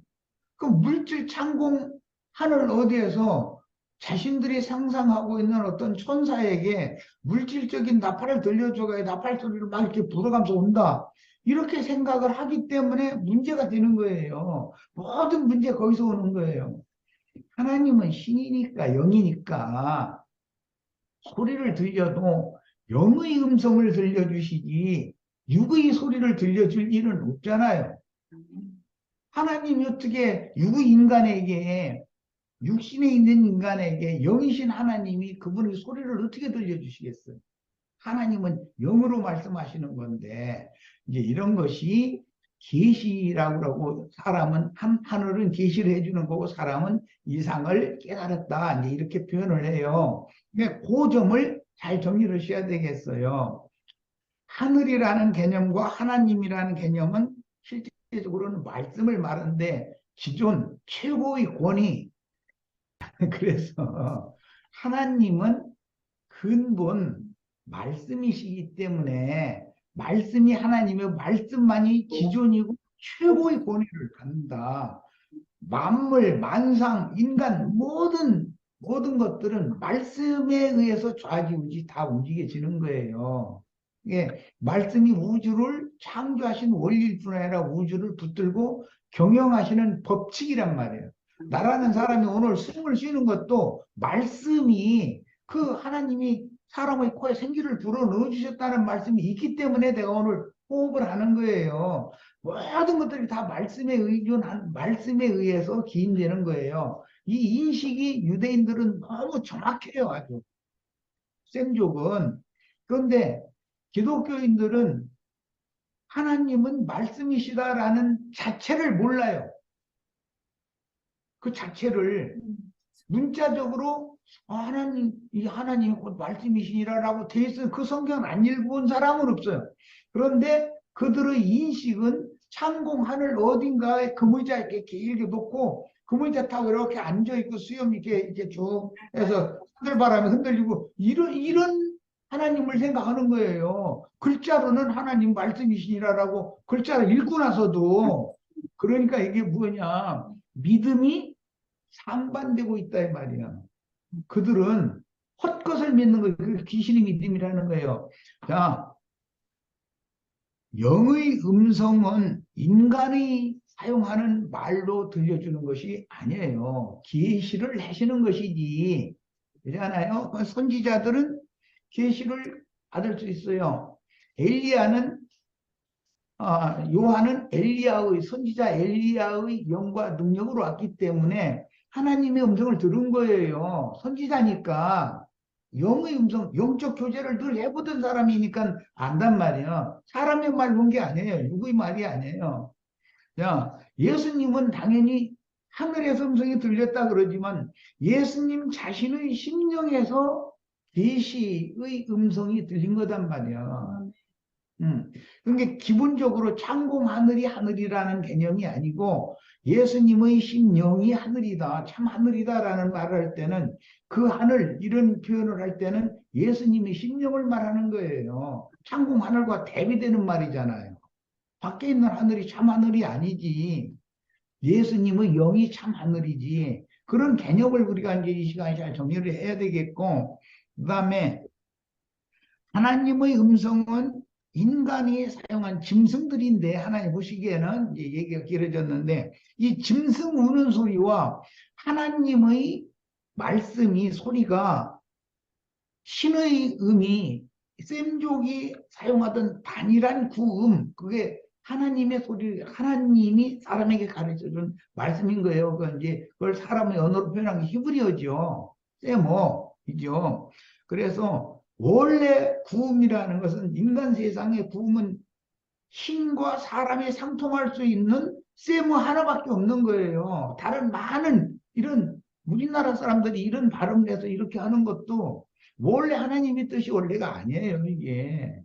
그 물질 창공 하늘 어디에서 자신들이 상상하고 있는 어떤 천사에게 물질적인 나팔을 들려줘야 나팔 소리를 막 이렇게 불어가면서 온다. 이렇게 생각을 하기 때문에 문제가 되는 거예요. 모든 문제 거기서 오는 거예요. 하나님은 신이니까 영이니까 소리를 들려도 영의 음성을 들려주시지 육의 소리를 들려줄 일은 없잖아요. 하나님이 어떻게 육의 인간에게 육신에 있는 인간에게 영이신 하나님이 그분의 소리를 어떻게 들려주시겠어요? 하나님은 영으로 말씀하시는 건데 이제 이런 것이 계시라고 하고 사람은 하늘은 계시를 해주는 거고 사람은 이상을 깨달았다 이제 이렇게 표현을 해요. 근데 그 점을 잘 정리를 하셔야 되겠어요. 하늘이라는 개념과 하나님이라는 개념은 실제적으로는 말씀을 말하는데 기존 최고의 권위 그래서 하나님은 근본 말씀이시기 때문에 말씀이 하나님의 말씀만이 기존이고 최고의 권위를 갖는다. 만물, 만상, 인간 모든 것들은 말씀에 의해서 좌지우지 다 움직여지는 거예요. 이게 말씀이 우주를 창조하신 원리일 뿐 아니라 우주를 붙들고 경영하시는 법칙이란 말이에요. 나라는 사람이 오늘 숨을 쉬는 것도 말씀이 그 하나님이 사람의 코에 생기를 불어 넣어주셨다는 말씀이 있기 때문에 내가 오늘 호흡을 하는 거예요. 모든 것들이 다 말씀에 의해서 기인되는 거예요. 이 인식이 유대인들은 너무 정확해요, 아주. 셈족은. 그런데 기독교인들은 하나님은 말씀이시다라는 자체를 몰라요. 그 자체를 문자적으로 이 하나님이 곧 말씀이시니라라고 돼 있어요. 그 성경을 안 읽어본 사람은 없어요. 그런데 그들의 인식은 창공 하늘 어딘가에 금의자 이렇게 길게 놓고 금의자 타고 이렇게 앉아 있고 수염 이렇게 쭉 해서 하늘바람에 흔들리고 이런 하나님을 생각하는 거예요. 글자로는 하나님 말씀이시니라라고 글자를 읽고 나서도 그러니까 이게 뭐냐 믿음이 상반되고 있다 이 말이야. 그들은 헛것을 믿는 거예요. 그 귀신의 믿음이라는 거예요. 자, 영의 음성은 인간이 사용하는 말로 들려주는 것이 아니에요. 계시를 하시는 것이지. 그렇잖아요. 선지자들은 계시를 받을 수 있어요. 요한은 선지자 엘리야의 영과 능력으로 왔기 때문에 하나님의 음성을 들은 거예요. 선지자니까 영의 음성, 영적 교제를 늘 해보던 사람이니까 안단 말이에요. 사람의 말 본 게 아니에요. 누구의 말이 아니에요. 자, 예수님은 당연히 하늘에서 음성이 들렸다 그러지만 예수님 자신의 심령에서 계시의 음성이 들린 거단 말이야. 그러니까 기본적으로 창공 하늘이라는 개념이 아니고 예수님의 심령이 하늘이다, 참 하늘이다라는 말을 할 때는 그 하늘 이런 표현을 할 때는 예수님의 심령을 말하는 거예요. 창공 하늘과 대비되는 말이잖아요. 밖에 있는 하늘이 참 하늘이 아니지. 예수님의 영이 참 하늘이지. 그런 개념을 우리가 이제 이 시간에 잘 정리를 해야 되겠고, 그 다음에 하나님의 음성은 인간이 사용한 짐승들인데 하나님 보시기에는 이제 얘기가 길어졌는데 이 짐승 우는 소리와 하나님의 말씀이 소리가 신의 음이 셈족이 사용하던 단일한 구음 그게 하나님의 소리 하나님이 사람에게 가르쳐준 말씀인 거예요. 그걸 사람의 언어로 표현한 게 히브리어죠. 세모이죠. 그래서 원래 구음이라는 것은 인간 세상의 구음은 신과 사람이 상통할 수 있는 세모 하나밖에 없는 거예요. 다른 많은 이런 우리나라 사람들이 이런 발음을 해서 이렇게 하는 것도 원래 하나님의 뜻이 원래가 아니에요. 이게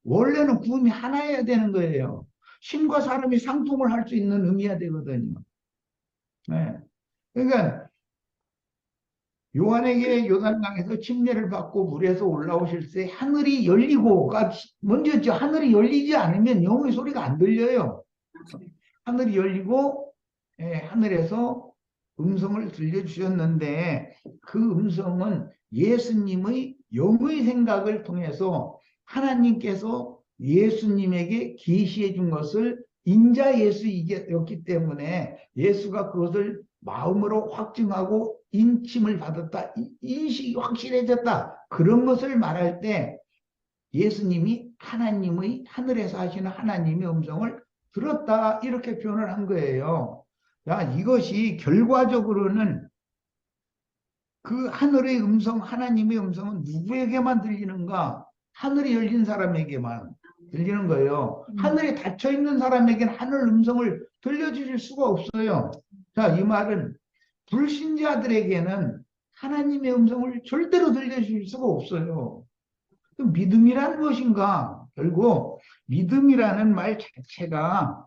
원래는 구음이 하나여야 되는 거예요. 신과 사람이 상통을 할 수 있는 의미야 되거든요. 네. 그러니까 요한에게 요단강에서 침례를 받고 물에서 올라오실 때 하늘이 열리고가 먼저죠. 하늘이 열리지 않으면 영의 소리가 안 들려요. 하늘이 열리고 하늘에서 음성을 들려주셨는데 그 음성은 예수님의 영의 생각을 통해서 하나님께서 예수님에게 계시해 준 것을 인자 예수였기 때문에 예수가 그것을 마음으로 확증하고 인침을 받았다, 인식이 확실해졌다, 그런 것을 말할 때 예수님이 하나님의 하늘에서 하시는 하나님의 음성을 들었다 이렇게 표현을 한 거예요. 자, 이것이 결과적으로는 그 하늘의 음성, 하나님의 음성은 누구에게만 들리는가? 하늘이 열린 사람에게만 들리는 거예요. 하늘에 닫혀 있는 사람에게는 하늘 음성을 들려주실 수가 없어요. 자, 이 말은 불신자들에게는 하나님의 음성을 절대로 들려주실 수가 없어요. 그럼 믿음이란 무엇인가? 결국 믿음이라는 말 자체가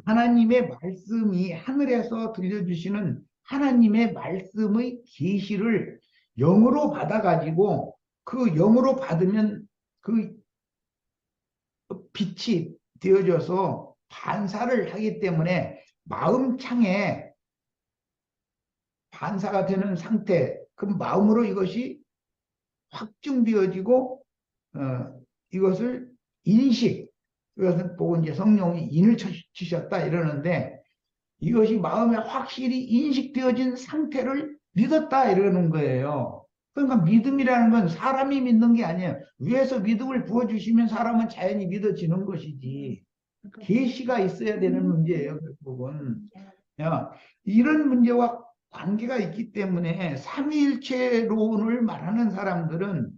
하나님의 말씀이 하늘에서 들려주시는 하나님의 말씀의 계시를 영으로 받아가지고 그 영으로 받으면 그 빛이 되어져서 반사를 하기 때문에 마음창에 반사가 되는 상태, 그 마음으로 이것이 확증되어지고 이것을 인식, 이것은 보고 이제 성령이 인을 치셨다 이러는데 이것이 마음에 확실히 인식되어진 상태를 믿었다 이러는 거예요. 그러니까 믿음이라는 건 사람이 믿는 게 아니에요. 위에서 믿음을 부어주시면 사람은 자연히 믿어지는 것이지. 계시가 있어야 되는 문제예요, 결국은. 야, 이런 문제와 관계가 있기 때문에 삼위일체론을 말하는 사람들은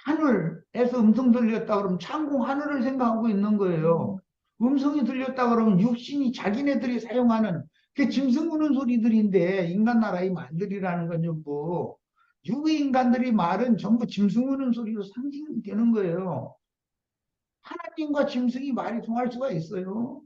하늘에서 음성 들렸다 그러면 창공 하늘을 생각하고 있는 거예요. 음성이 들렸다 그러면 육신이 자기네들이 사용하는 그 짐승 우는 소리들인데 인간 나라의 말들이라는 건 전부 유의 인간들이 말은 전부 짐승 우는 소리로 상징되는 거예요. 하나님과 짐승이 말이 통할 수가 있어요.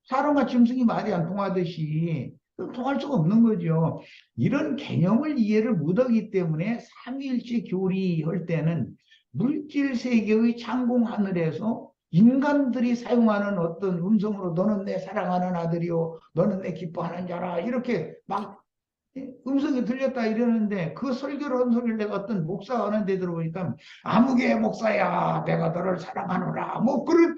사람과 짐승이 말이 안 통하듯이 통할 수가 없는 거죠. 이런 개념을 이해를 못하기 때문에 삼위일체 교리할 때는 물질 세계의 창공 하늘에서 인간들이 사용하는 어떤 음성으로 너는 내 사랑하는 아들이요, 너는 내 기뻐하는 자라 이렇게 막 음성이 들렸다 이러는데 그 설교를 한 소리를 내가 어떤 목사가 하는 데 들어보니까 아무개 목사야 내가 너를 사랑하노라 뭐 그런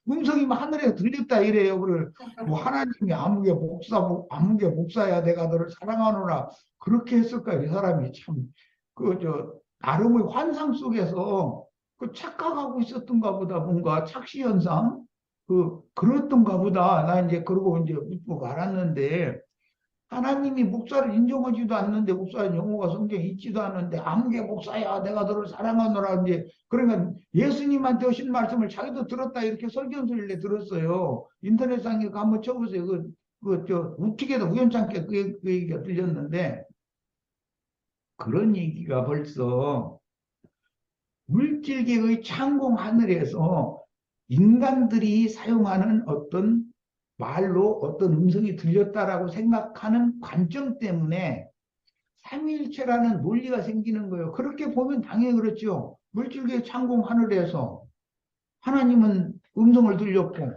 음성이 막 하늘에 들렸다 이래요. 그걸 뭐 하나님이 아무개 목사 아무개 목사야 내가 너를 사랑하노라 그렇게 했을까요? 이 사람이 참 그 저 나름의 환상 속에서 그 착각하고 있었던가 보다. 뭔가 착시 현상 그랬던가 보다. 나 이제 그러고 이제 묻고 말았는데 하나님이 목사를 인정하지도 않는데 목사의 용어가 성경에 있지도 않는데 아무개 목사야 내가 너를 사랑하노라 이제 그러니까 예수님한테 하신 말씀을 자기도 들었다 이렇게 설교소리를 들었어요. 인터넷상에 한번 쳐보세요. 저 웃기게도 우연찮게 그 얘기가 들렸는데 그런 얘기가 벌써 물질계의 창공 하늘에서 인간들이 사용하는 어떤 말로 어떤 음성이 들렸다라고 생각하는 관점 때문에 삼위일체라는 논리가 생기는 거예요. 그렇게 보면 당연히 그렇죠. 물질계 창공 하늘에서 하나님은 음성을 들렸고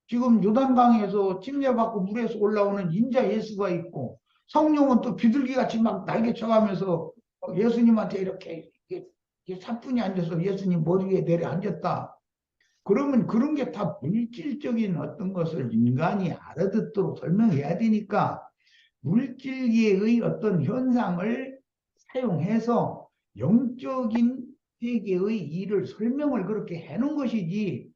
지금 요단강에서 침례받고 물에서 올라오는 인자 예수가 있고 성령은 또 비둘기같이 막 날개 쳐가면서 예수님한테 이렇게 사뿐히 앉아서 예수님 머리 위에 내려 앉았다. 그러면 그런 게 다 물질적인 어떤 것을 인간이 알아듣도록 설명해야 되니까 물질계의 어떤 현상을 사용해서 영적인 세계의 일을 설명을 그렇게 해놓은 것이지.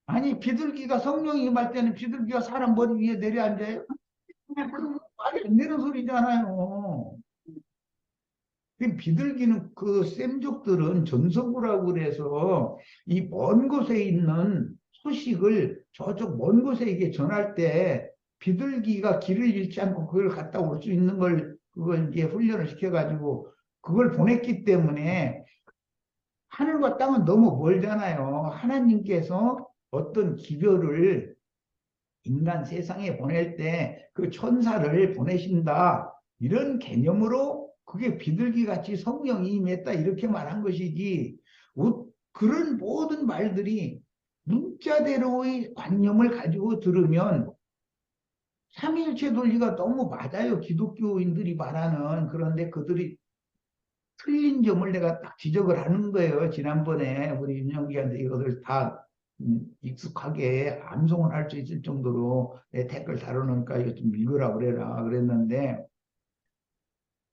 아니 비둘기가 성령이 임할 때는 비둘기가 사람 머리 위에 내려앉아요? 그럼 말이 안 되는 소리잖아요. 비둘기는 그 셈족들은 전서구라고 그래서 이 먼 곳에 있는 소식을 저쪽 먼 곳에게 전할 때 비둘기가 길을 잃지 않고 그걸 갔다 올 수 있는 걸 그걸 이제 훈련을 시켜가지고 그걸 보냈기 때문에 하늘과 땅은 너무 멀잖아요. 하나님께서 어떤 기별을 인간 세상에 보낼 때 그 천사를 보내신다. 이런 개념으로 그게 비둘기같이 성령이 임했다. 이렇게 말한 것이지. 그런 모든 말들이 문자대로의 관념을 가지고 들으면 삼위일체 논리가 너무 맞아요. 기독교인들이 말하는. 그런데 그들이 틀린 점을 내가 딱 지적을 하는 거예요. 지난번에 우리 윤영기한테 이것을 다 익숙하게 암송을 할 수 있을 정도로 내 댓글 다루니까 이거 좀 읽으라 그래라 그랬는데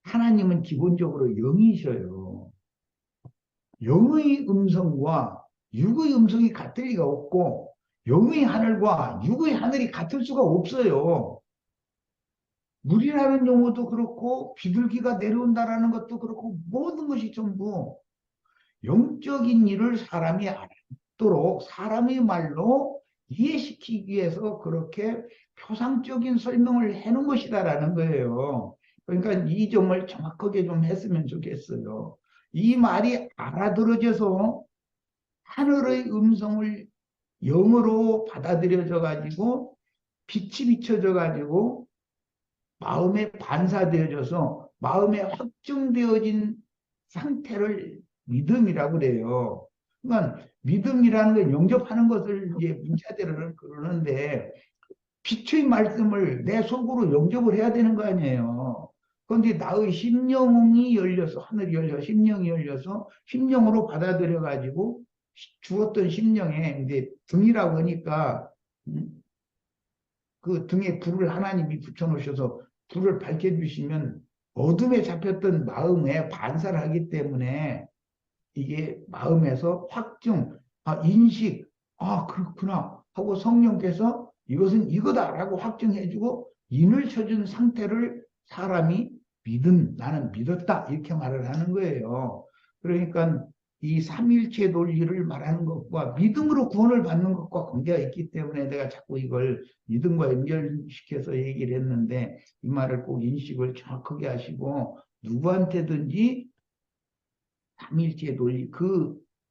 하나님은 기본적으로 영이셔요. 영의 음성과 육의 음성이 같을 리가 없고 영의 하늘과 육의 하늘이 같을 수가 없어요. 물이라는 용어도 그렇고 비둘기가 내려온다라는 것도 그렇고 모든 것이 전부 영적인 일을 사람이 알도록 사람의 말로 이해시키기 위해서 그렇게 표상적인 설명을 해놓은 것이다라는 거예요. 그러니까 이 점을 정확하게 좀 했으면 좋겠어요. 이 말이 알아들어져서 하늘의 음성을 영어로 받아들여져 가지고 빛이 비춰져 가지고 마음에 반사되어져서 마음에 확정되어진 상태를 믿음이라고 그래요. 그러니까 믿음이라는 걸 영접하는 것을 이제 문자대로는 그러는데 빛의 말씀을 내 속으로 영접을 해야 되는 거 아니에요. 그런데 나의 심령이 열려서 하늘이 열려 심령이 열려서 심령으로 받아들여 가지고 주었던 심령에 이제 등이라고 하니까 그 등에 불을 하나님이 붙여놓으셔서 불을 밝혀주시면 어둠에 잡혔던 마음에 반사를 하기 때문에 이게 마음에서 확증, 인식, 그렇구나 하고 성령께서 이것은 이거다라고 확증해주고 인을 쳐준 상태를 사람이 나는 믿었다 이렇게 말을 하는 거예요. 그러니까 이 삼일체 논리를 말하는 것과 믿음으로 구원을 받는 것과 관계가 있기 때문에 내가 자꾸 이걸 믿음과 연결시켜서 얘기를 했는데 이 말을 꼭 인식을 정확하게 하시고 누구한테든지 삼일체 논리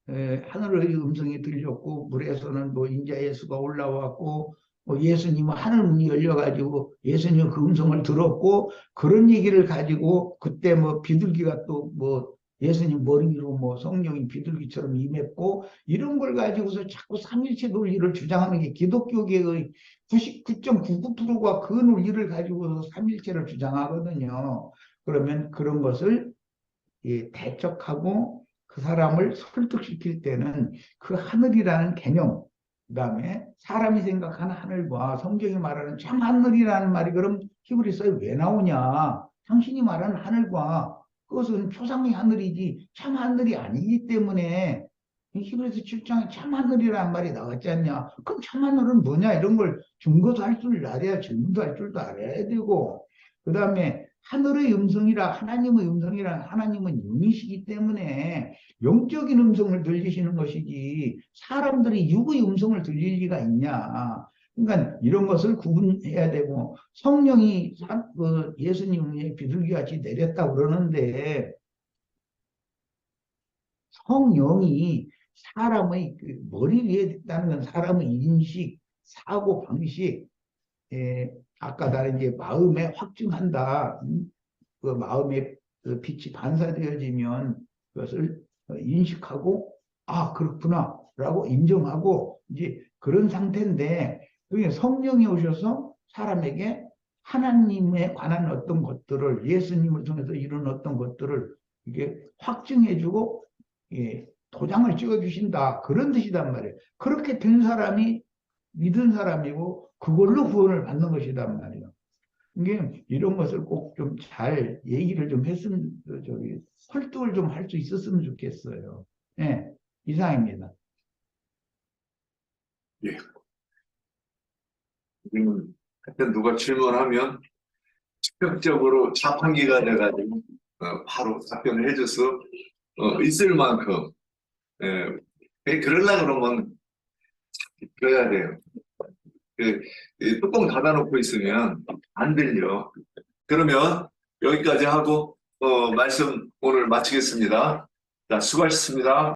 하늘의 음성이 들렸고 물에서는 뭐 인자 예수가 올라왔고 예수님은 하늘 문이 열려가지고 예수님은 그 음성을 들었고 그런 얘기를 가지고 그때 뭐 비둘기가 또 뭐 예수님 머리 위로 뭐 성령이 비둘기처럼 임했고 이런 걸 가지고서 자꾸 삼일체 논리를 주장하는 게 기독교계의 99.99%가 그 논리를 가지고서 삼일체를 주장하거든요. 그러면 그런 것을 대적하고 그 사람을 설득시킬 때는 그 하늘이라는 개념, 그 다음에 사람이 생각하는 하늘과 성경이 말하는 참 하늘이라는 말이 그럼 히브리서에 왜 나오냐? 당신이 말하는 하늘과 그것은 표상의 하늘이지 참 하늘이 아니기 때문에 히브리서 7장에 참 하늘이라는 말이 나왔지 않냐? 그럼 참 하늘은 뭐냐? 이런 걸 증거도 할 줄 알아야 증거도 할 줄도 알아야 되고 그 다음에 하늘의 음성이라 하나님의 음성이라 하나님은 영이시기 때문에 영적인 음성을 들리시는 것이지 사람들이 육의 음성을 들릴 리가 있냐. 그러니까 이런 것을 구분해야 되고 성령이 예수님의 비둘기같이 내렸다고 그러는데 성령이 사람의 머리 위에 있다는 건 사람의 인식, 사고 방식, 아까 다른 이제 마음에 확증한다. 그 마음에 그 빛이 반사되어지면 그것을 인식하고 그렇구나라고 인정하고 이제 그런 상태인데 여기 성령이 오셔서 사람에게 하나님에 관한 어떤 것들을 예수님을 통해서 이룬 어떤 것들을 이게 확증해주고 도장을 찍어주신다 그런 뜻이단 말이에요. 그렇게 된 사람이 믿은 사람이고 그걸로 구원을 받는 것이란 말이에요. 이게 이런 것을 꼭 좀 잘 얘기를 좀 했으면 설득을 좀 할 수 있었으면 좋겠어요. 이상입니다. 예. 하여튼 누가 질문하면 즉각적으로 자판기가 돼가지고 바로 답변을 해줘서 있을 만큼 그러려고 그러면 들어야 돼요. 뚜껑 닫아놓고 있으면 안 들려. 그러면 여기까지 하고 말씀 오늘 마치겠습니다. 자, 수고하셨습니다.